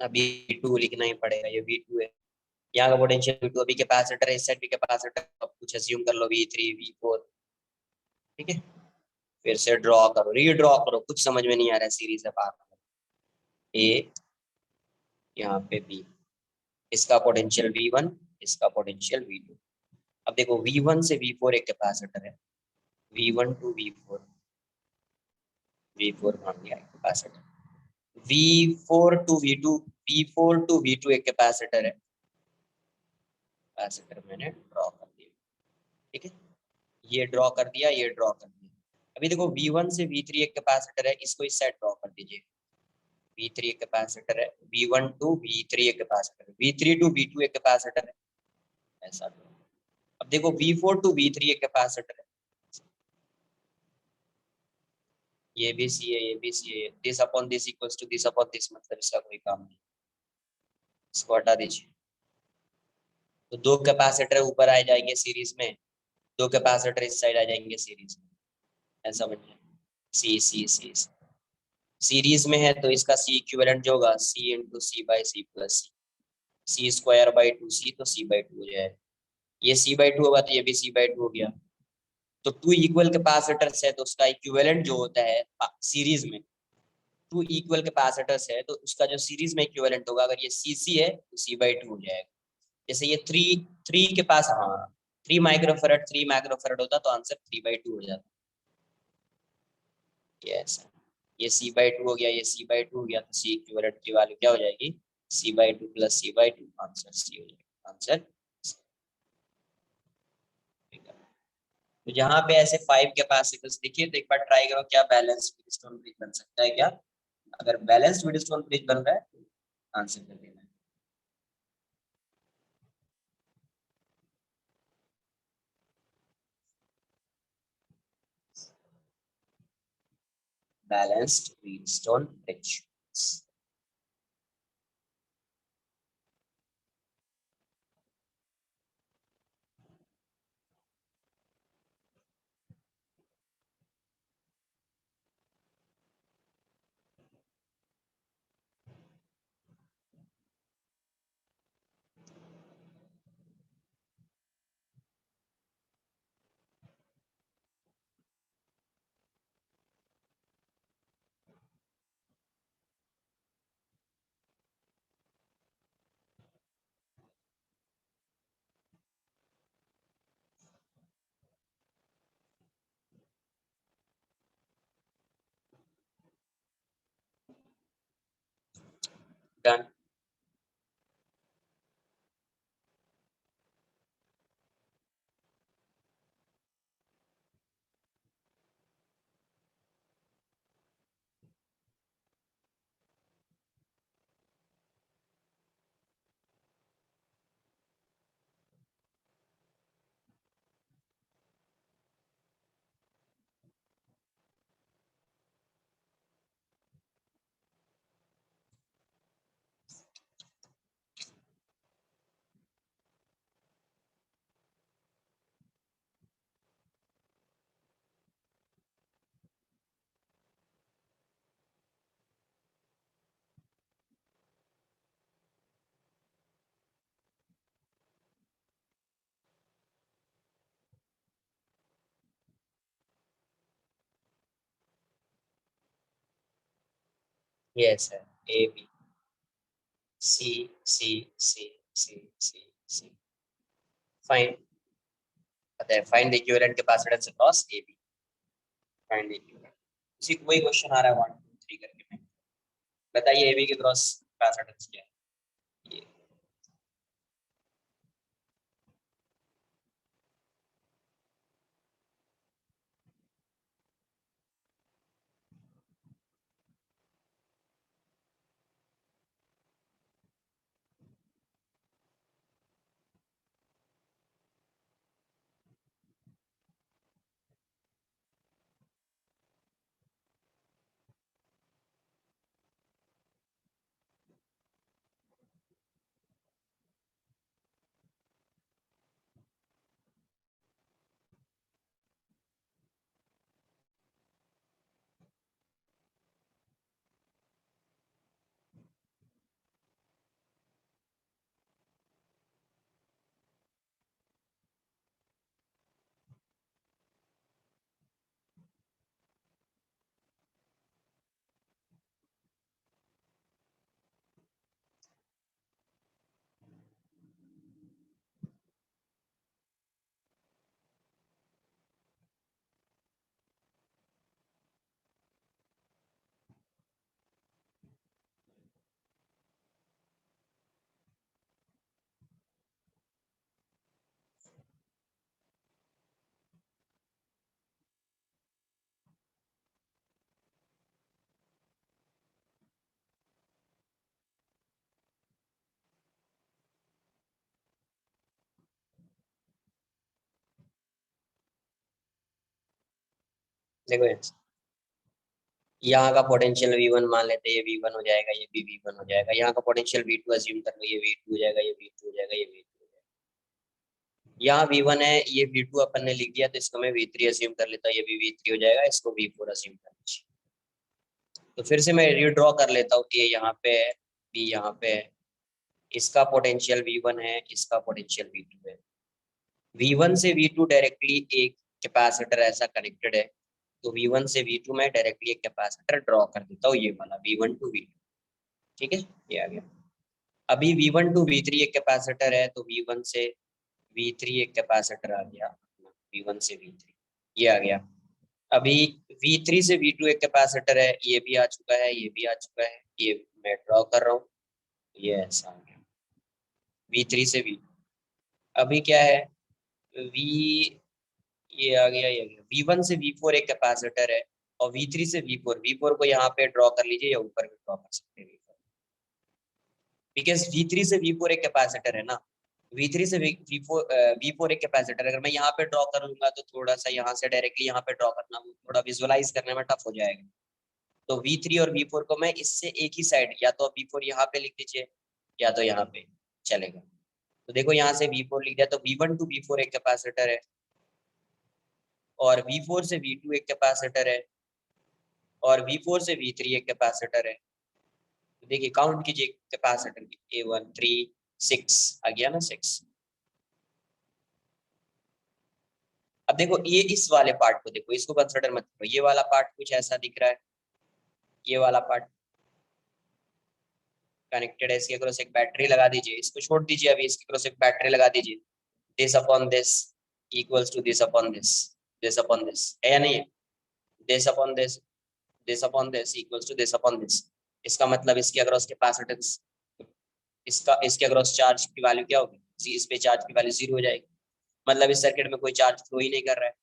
अभी V2 लिखना ही पड़ेगा, ये V2 है। यहाँ का पोटेंशियल V2, अभी कैपेसिटर है, इस साइड भी कैपेसिटर, अब कुछ अज्यूम कर लो V3 V4। ठीक है, फिर से ड्रॉ करो, रीड्रॉ करो, कुछ समझ में नहीं आ रहा है, सीरीज है पार। ए, यहाँ पे बी, इसका पोटेंशियल V1, इसका पोटेंशियल V2। अब देखो V1 से V4 एक कैपेसिटर है, V1 टू V4, V4 मान लिया कैपेसिटर। V4 टू V2 एक कैपेसिटर है, कैपेसिटर मैंने ड्रॉ कर दिया। ठीक है, ये ड्रॉ कर दिया, ये ड्रॉ कर दिया। अभी देखो V1 से V3 एक कैपेसिटर है, इसको इस साइड ड्रॉ कर दीजिए। V3 एक कैपेसिटर है, V1 टू V3 एक कैपेसिटर है, V3 टू V2 एक कैपेसिटर है, ऐसा ड्रॉ। अब देखो V4 टू V3 एक कैपेसिटर है, ये भी सी है, ये भी सी है, this upon this equals to this upon this, मतलब इसका कोई काम नहीं, इसको हटा दीजिए। तो दो कैपेसिटर ऊपर आ जाएंगे सीरीज में, दो कैपेसिटर इस साइड आ जाएंगे सीरीज में, ऐसा बन जाए। सी सीरीज में है तो इसका सी इक्विवेलेंट जो होगा C into C by C plus C, C square by two C, तो सी बाई टू हो जाएगा। ये सी बाई टू होगा तो ये भी सी बाई टू हो गया। तो टू इक्वल कैपेसिटर्स है तो उसका इक्विवेलेंट जो होता है सीरीज में, टू इक्वल कैपेसिटर्स है तो उसका जो सीरीज में इक्विवेलेंट होगा, अगर ये सी सी है तो सी बाई टू हो जाएगा। जैसे ये थ्री थ्री के पास, हाँ, 3 माइक्रोफेरेड होता तो आंसर 3/2 हो जाता। ये ऐसा, ये सी बाई टू हो गया, ये सी बाई टू हो गया, तो सी इक्विवेलेंट की वैल्यू क्या हो जाएगी, C/2 plus C/2, answer C हो जाएगा, आंसर। तो यहाँ पे ऐसे 5 कैपेसिटर्स देखिए, तो एक बार ट्राई करो क्या बैलेंस व्हीटस्टोन ब्रिज बन सकता है क्या। अगर बैलेंस व्हीटस्टोन ब्रिज बन रहा है तो आंसर कर देना। Balanced Wheatstone bridge. Done. Yes है, A B C C C C C C. Fine, पता है, find the equivalent capacitance across A B. Find the equivalent, इसी वही क्वेश्चन आ रहा है 1 2 3 करके। बताइए ए बी के क्रॉस कैपेसिटेंस क्या है ये। देखो यहाँ का पोटेंशियल V1 मान लेते हैं, ये V1 हो जाएगा, ये भी V1 हो जाएगा। यहाँ का पोटेंशियल V2 अज्यूम कर लो, ये V2 हो जाएगा, ये V2 हो जाएगा, ये V2 हो जाएगा। यहाँ V1 है, ये V2 अपन ने लिख दिया, तो इसको मैं V3 अज्यूम कर लेता हूँ, ये भी V3 हो जाएगा, इसको V4 अज्यूम कर लीजिए। तो फिर से मैं रीड्रॉ कर लेता हूँ, ये यहाँ पे है, B यहाँ पे है, इसका पोटेंशियल V1 है, इसका पोटेंशियल V2 है। V1 से V2 डायरेक्टली एक कैपेसिटर ऐसा कनेक्टेड है, तो V1 से V2 में डायरेक्टली एक कैपेसिटर ड्रॉ कर देता हूँ, ये वाला V1 टू V2। ठीक है, ये आ गया। अभी V1 टू V3 एक कैपेसिटर है, तो V1 से V3 एक कैपेसिटर आ गया, V1 से V3 ये आ गया। अभी V3 से V2 एक कैपेसिटर है, ये भी आ चुका है, ये भी आ चुका है, ये मैं ड्रॉ कर रहा हूँ, ये ऐसा आ गया V3 से V2। अभी क्या है, V ये आ गया, ये आ गया। V1 से V4 एक कैपेसिटर है, और V3 से V4 को यहाँ पे ड्रॉ कर लीजिए, या ऊपर भी ड्रॉ कर सकते हैं V4, बिकॉज V3 से V4 एक कैपेसिटर है ना। V3 से V4 एक कैपेसिटर, अगर मैं यहाँ पे ड्रॉ कर लूंगा तो थोड़ा सा यहाँ से डायरेक्टली यहाँ पे ड्रॉ करना वो थोड़ा विजुअलाइज करने में टफ हो जाएगा। तो V3 और V4 को मैं इससे एक ही साइड, या तो V4 यहाँ पे लिख दीजिए, या तो यहाँ पे चलेगा। तो देखो यहाँ से V4 लिख दिया, तो V1 टू V4 एक कैपेसिटर है, और V4 से V2 एक कैपेसिटर है, और V4 से V3 एक कैपेसिटर है। तो देखिए काउंट कीजिए कैपेसिटर की, A1 3 6 आ गया ना, 6। अब देखो ये इस वाले पार्ट को देखो, इसको कंसिडर मत करो, ये वाला पार्ट कुछ ऐसा दिख रहा है, ये वाला पार्ट कनेक्टेड है, इसके क्रॉस एक बैटरी लगा दीजिए, इसको छोड़ दीजिए, अभी इसके क्रॉस एक बैटरी लगा दीजिए। This upon this equals to this upon this, this upon this है या नहीं है, this upon this upon this equals to this upon this. इसका मतलब इसके अक्रॉस कैपेसिटेंस, इसका इसके अक्रॉस चार्ज की वैल्यू क्या होगी, इस पे चार्ज की वैल्यू 0 हो जाएगी, मतलब इस सर्किट में कोई चार्ज फ्लो ही नहीं कर रहा है।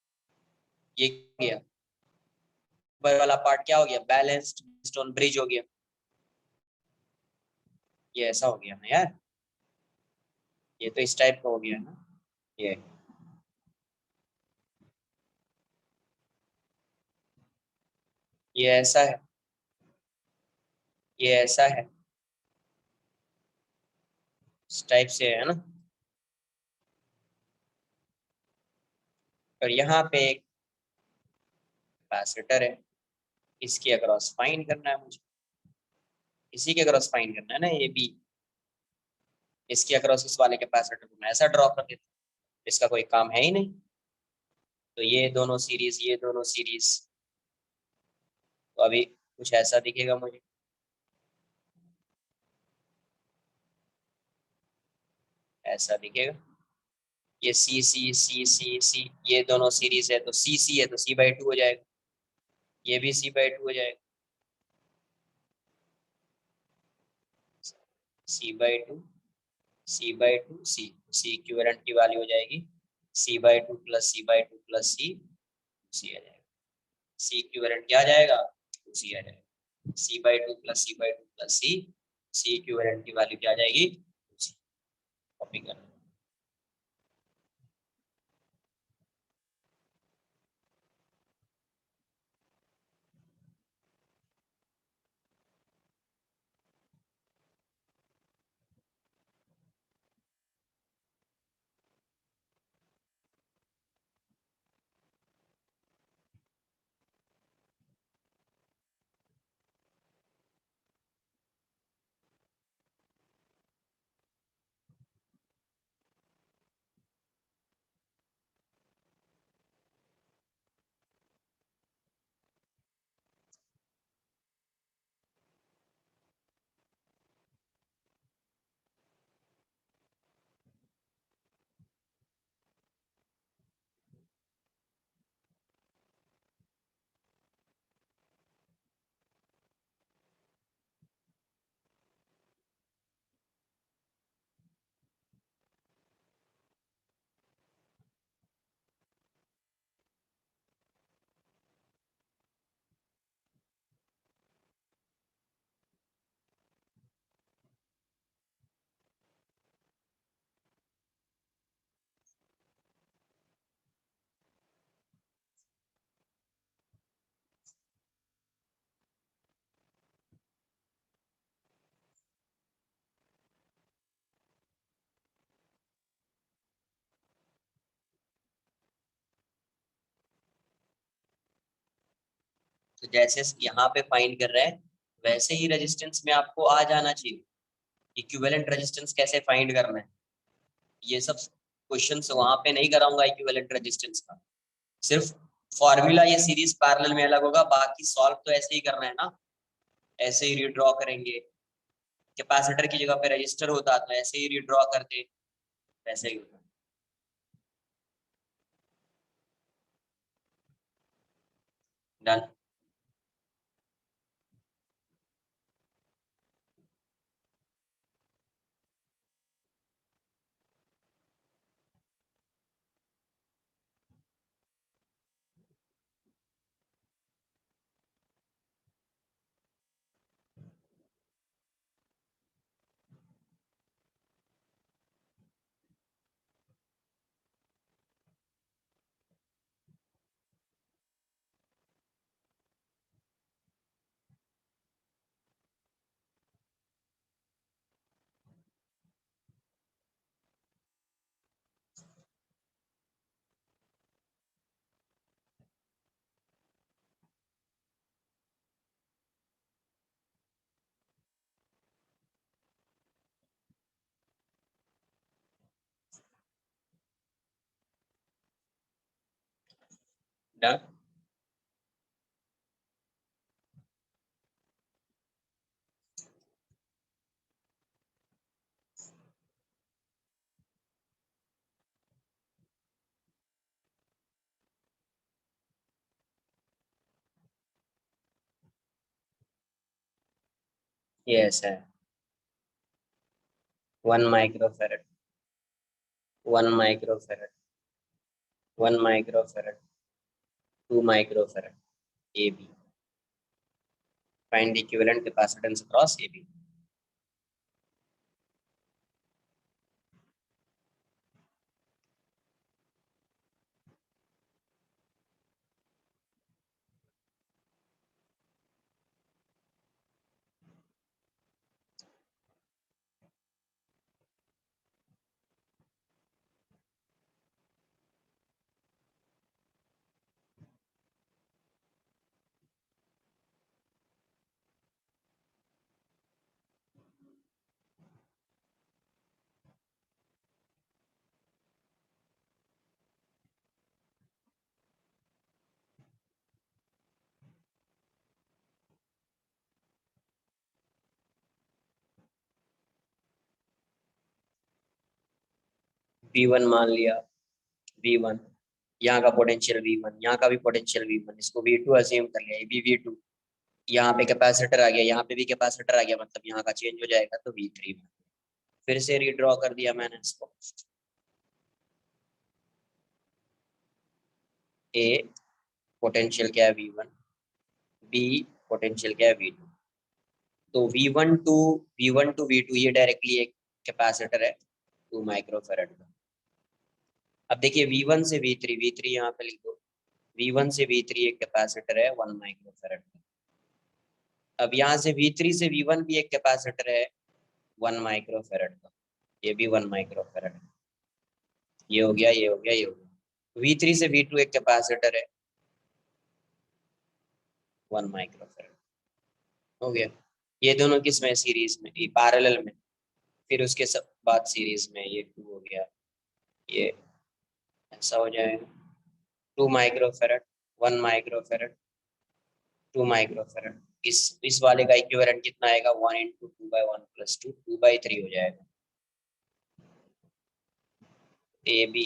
ये गया ऊपर वाला पार्ट क्या हो गया, बैलेंस्ड स्टोन ब्रिज हो गया। ये ऐसा हो गया ना यार, ये तो इस टाइप का हो गया ना, ये ऐसा है, ये ऐसा है, इस टाइप से है ना। और यहाँ पे एक कैपेसिटर है, इसके अक्रॉस फाइंड करना है मुझे, इसी के अक्रॉस फाइंड करना है ना, ये भी इसके अक्रॉस इस वाले कैपेसिटर को मैं ऐसा ड्रॉ कर देता हूँ, इसका कोई काम है ही नहीं। तो ये दोनों सीरीज, ये दोनों सीरीज, तो अभी कुछ ऐसा दिखेगा मुझे, ऐसा दिखेगा। ये सी ये दोनों सीरीज है, तो सी है तो C/2 हो जाएगा, ये भी C/2 हो जाएगा, C/2 C/2 सी इक्विवेलेंट की वैल्यू हो जाएगी C/2 प्लस C/2 प्लस सी आ जाएगा, सी इक्विवेलेंट क्या आ जाएगा, सी आ जाएगा, C/2 plus C/2 plus C equivalent की वैल्यू क्या आ जाएगी, कॉपी कर। तो जैसे यहाँ पे फाइंड कर रहे हैं वैसे ही रेजिस्टेंस में आपको आ जाना चाहिए। इक्विवेलेंट रेजिस्टेंस कैसे फाइंड करना है ये सब क्वेश्चंस वहां पे नहीं कराऊंगा इक्विवेलेंट रेजिस्टेंस का। सिर्फ फॉर्मूला ये सीरीज पैरेलल में अलग होगा, बाकी सॉल्व तो ऐसे ही करना है ना, ऐसे ही रीड्रॉ करेंगे। कैपेसिटर की जगह पे रजिस्टर होता तो ऐसे ही रीड्रॉ करते, वैसे ही होता। डन। डन। यस है 1 microfarad, 1 microfarad, 1 microfarad, 2 microfarad. A B, find equivalent capacitance across A B. V1 मान लिया, V1 यहाँ का पोटेंशियल V1, यहाँ का भी पोटेंशियल V1, इसको V2 अज्यूम कर लिया, ये भी V2। यहाँ पे कैपेसिटर आ गया, यहाँ पे भी कैपेसिटर आ गया, मतलब यहाँ का चेंज हो जाएगा तो V3। फिर से रीड्रॉ कर दिया मैंने इसको। ए पोटेंशियल क्या है V1, बी पोटेंशियल क्या है V2। तो V1 टू V2 ये डायरेक्टली एक कैपेसिटर है 2 माइक्रोफेरेड का। अब देखिए V1 से V3, V3 यहाँ पे लिख दो, V1 से V3 एक कैपेसिटर है 1 माइक्रोफेरेड का। अब यहाँ से V3 से V1 भी एक कैपेसिटर है 1 माइक्रोफेरेड का, ये भी 1 माइक्रोफेरेड। ये हो गया, ये हो गया, ये हो गया। V3 से V2 एक कैपेसिटर है 1 माइक्रोफेरेड, हो गया। ये दोनों किस में, सीरीज में, ये पैरेलल में। फिर उसके सब बाद सीरीज में ये 2 हो गया, ये ऐसा हो जाएगा 2 माइक्रोफेरेड, 1 माइक्रोफेरेड, 2 माइक्रोफेरेड। इस वाले का इक्विवेलेंट कितना आएगा, 1 × 2/1 + 2, 2/3 हो जाएगा। ए बी,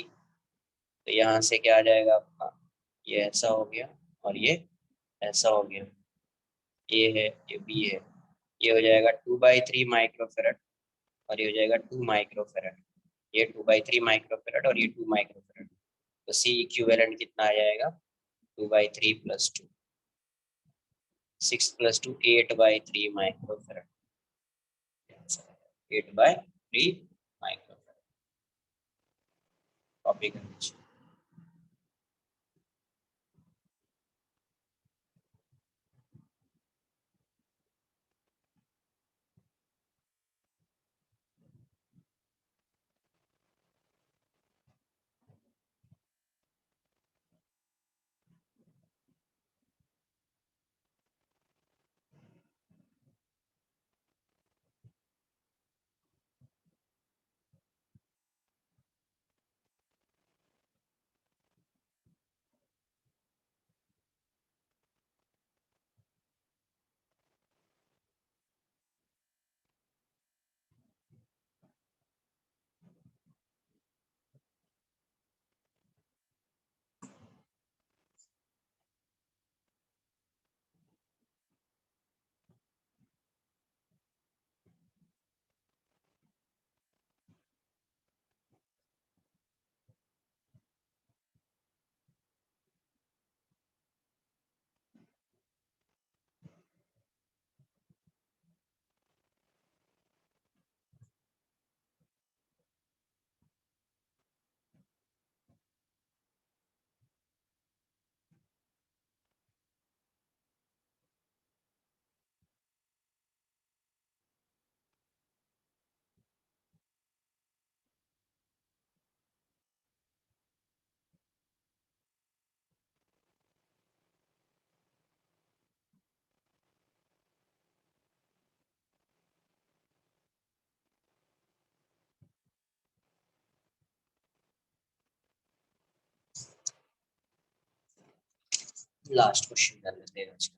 तो यहाँ से क्या आ जाएगा आपका, ये ऐसा हो गया और ये ऐसा हो गया, ये है, ये बी है। ये हो जाएगा 2/3 माइक्रोफेरेड और ये हो जाएगा 2 माइक्रोफेरेड। ये 2/3 माइक्रोफेरेड और ये 2 माइक्रोफेरेड। तो सी इक्विवेलेंट कितना आ जाएगा, 2/3 + 2, 6 + 2 8/3 माइक्रोफेरेड, 8/3 माइक्रोफेरेड। कॉपी कर लीजिए। लास्ट क्वेश्चन कर लेते हैं आज का।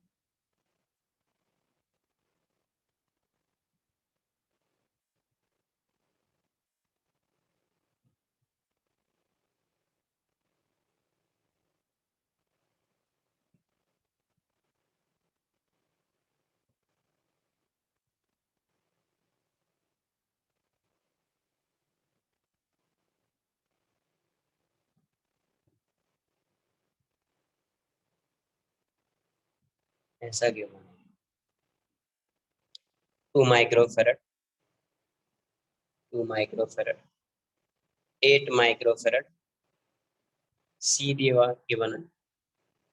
ऐसा क्यों? 2 माइक्रोफेरेड, 2 माइक्रोफेरेड, 8 माइक्रोफेरेड, सी दिया गिवन है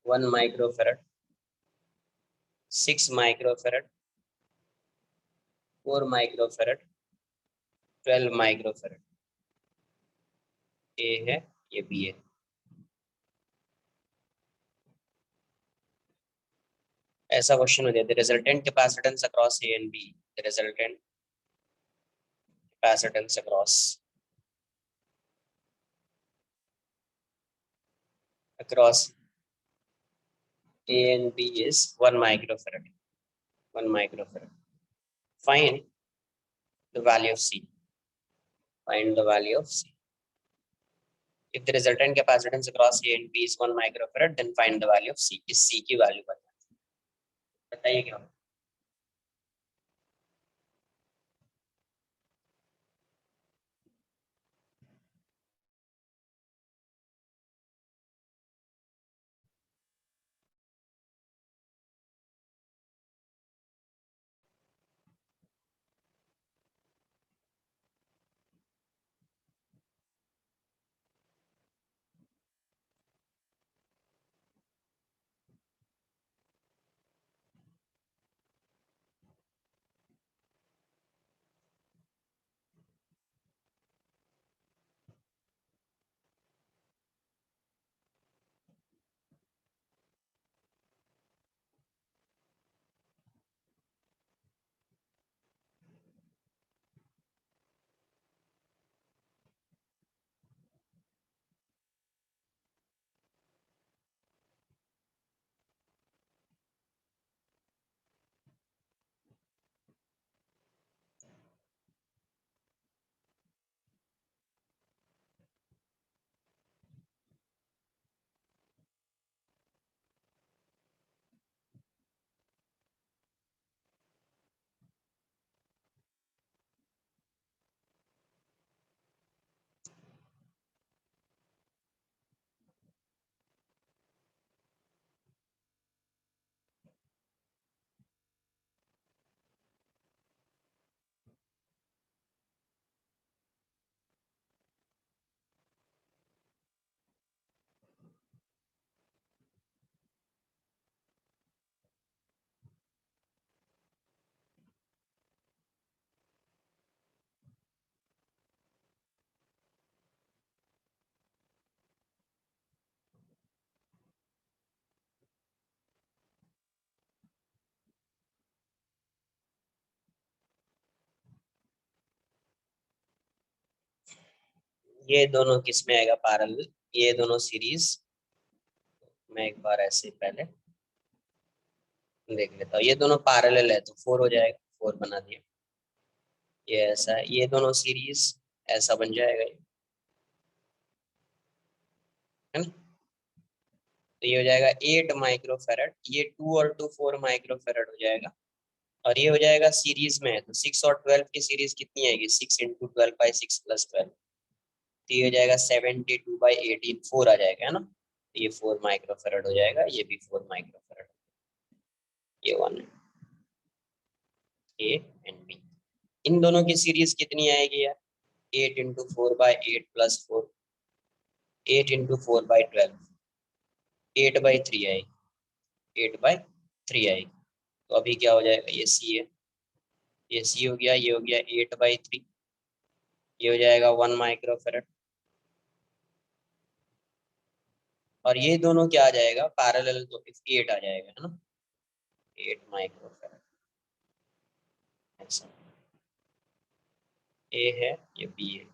1 microfarad, 6 microfarad, 4 microfarad, 12 microfarad. A है, ये बी है। ऐसा क्वेश्चन हो जाता है, resultant capacitance across A and B, resultant capacitance across A and B is 1 microfarad. 1 microfarad. Find the value of C. Find the value of C. If the resultant capacitance across A and B is 1 microfarad, then find the value of C. इस C की value बताइए क्या होगा? ये दोनों किस में आएगा पैरेलल? ये दोनों सीरीज, मैं एक बार ऐसे पहले देख लेता हूँ। ये दोनों पैरेलल है तो 4 हो जाएगा, 4 बना दिया। ये ऐसा है, ये दोनों सीरीज ऐसा बन जाएगा ये, है ना? तो ये हो जाएगा 8 माइक्रोफेरेड, ये 2 और 2 4 माइक्रोफेरेड हो जाएगा। और ये हो जाएगा सीरीज में है तो 6 और 12 की सीरीज कितनी आएगी? 6 × 12/6 + 12, तो ये हो जाएगा 72/18, 4 आ जाएगा, है ना? तो ये 4 माइक्रोफेरेड हो जाएगा, ये भी 4 माइक्रोफेरेड। ये वन है, ए एंड बी। इन दोनों की सीरीज कितनी आएगी यार? 8 × 4/8 + 4, 8 × 4/12, 8/3 आएगी, 8/3 आएगी। तो अभी क्या हो जाएगा? ये सी है, ये सी हो गया, ये हो गया 8/3, ये हो जाएगा 1 माइक्रोफेरेड। और ये दोनों क्या आ जाएगा पैरेलल? तो 8 आ जाएगा, है ना? 8 माइक्रोफेरेड ऐसा। ए है, ये बी है,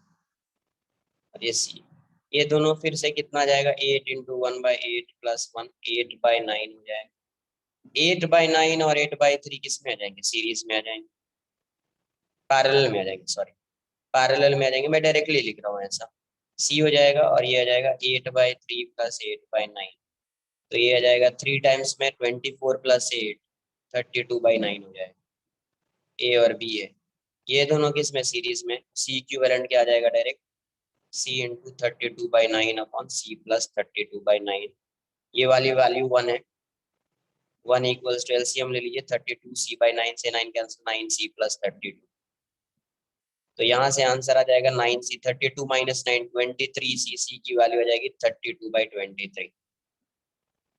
और ये सी है। ये दोनों फिर से कितना जाएगा, 8 इंटू 1/8 प्लस 1, 8/9 हो जाएगा। 8/9 और 8/3 किस में आ जाएंगे, सीरीज में आ जाएंगे, पैरेलल में आ जाएंगे, सॉरी पैरेलल में आ जाएंगे, मैं डायरेक्टली लिख रहा हूँ ऐसा। सी हो जाएगा और ये आ जाएगा 8/3 प्लस 8/9, तो ये आ जाएगा 3 टाइम्स में 24 प्लस 8, 32/9 हो जाएगा। ए और बी है, ये दोनों किस में, सीरीज में, सी इक्विवेलेंट क्या आ जाएगा डायरेक्ट, सी इंटू 32/9 अपॉन सी प्लस 32/9। ये वाली वैल्यू 1 है, 1 इक्वल्स टू एलसीएम ले लीजिए, 32c/9 से 9 कैंसिल, 9c प्लस 32, तो यहाँ से आंसर आ जाएगा 9c, 32 माइनस 9 23c, सी की वैल्यू आ जाएगी 32/23,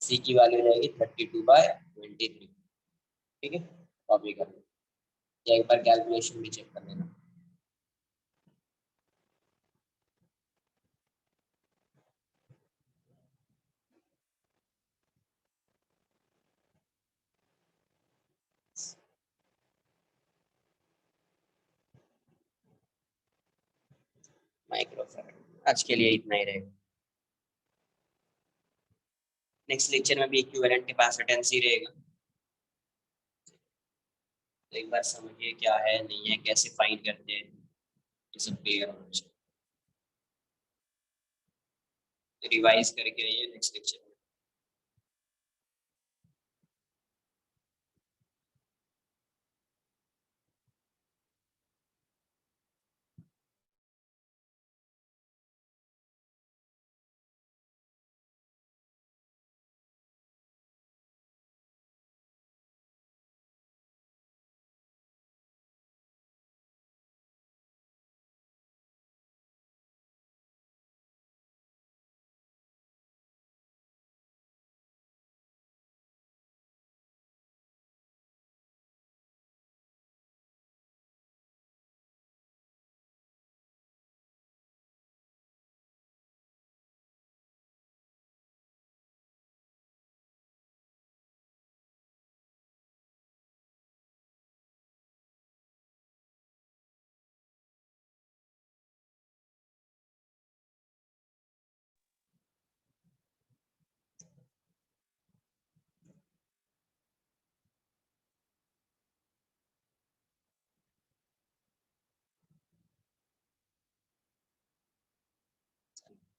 सी की वैल्यू आ जाएगी 32/23। ठीक है, कॉपी कर लो, या एक बार कैलकुलेशन भी चेक कर लेना। माइक्रोफैराड आज के लिए इतना ही रहेगा, नेक्स्ट लेक्चर में भी इक्विवेलेंट कैपेसिटेंस ही रहेगा। तो एक बार समझिए क्या है नहीं है, कैसे फाइंड करते हैं, ये सब क्लियर होना चाहिए, रिवाइज करके आइए नेक्स्ट लेक्चर में।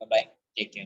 Bye, take care.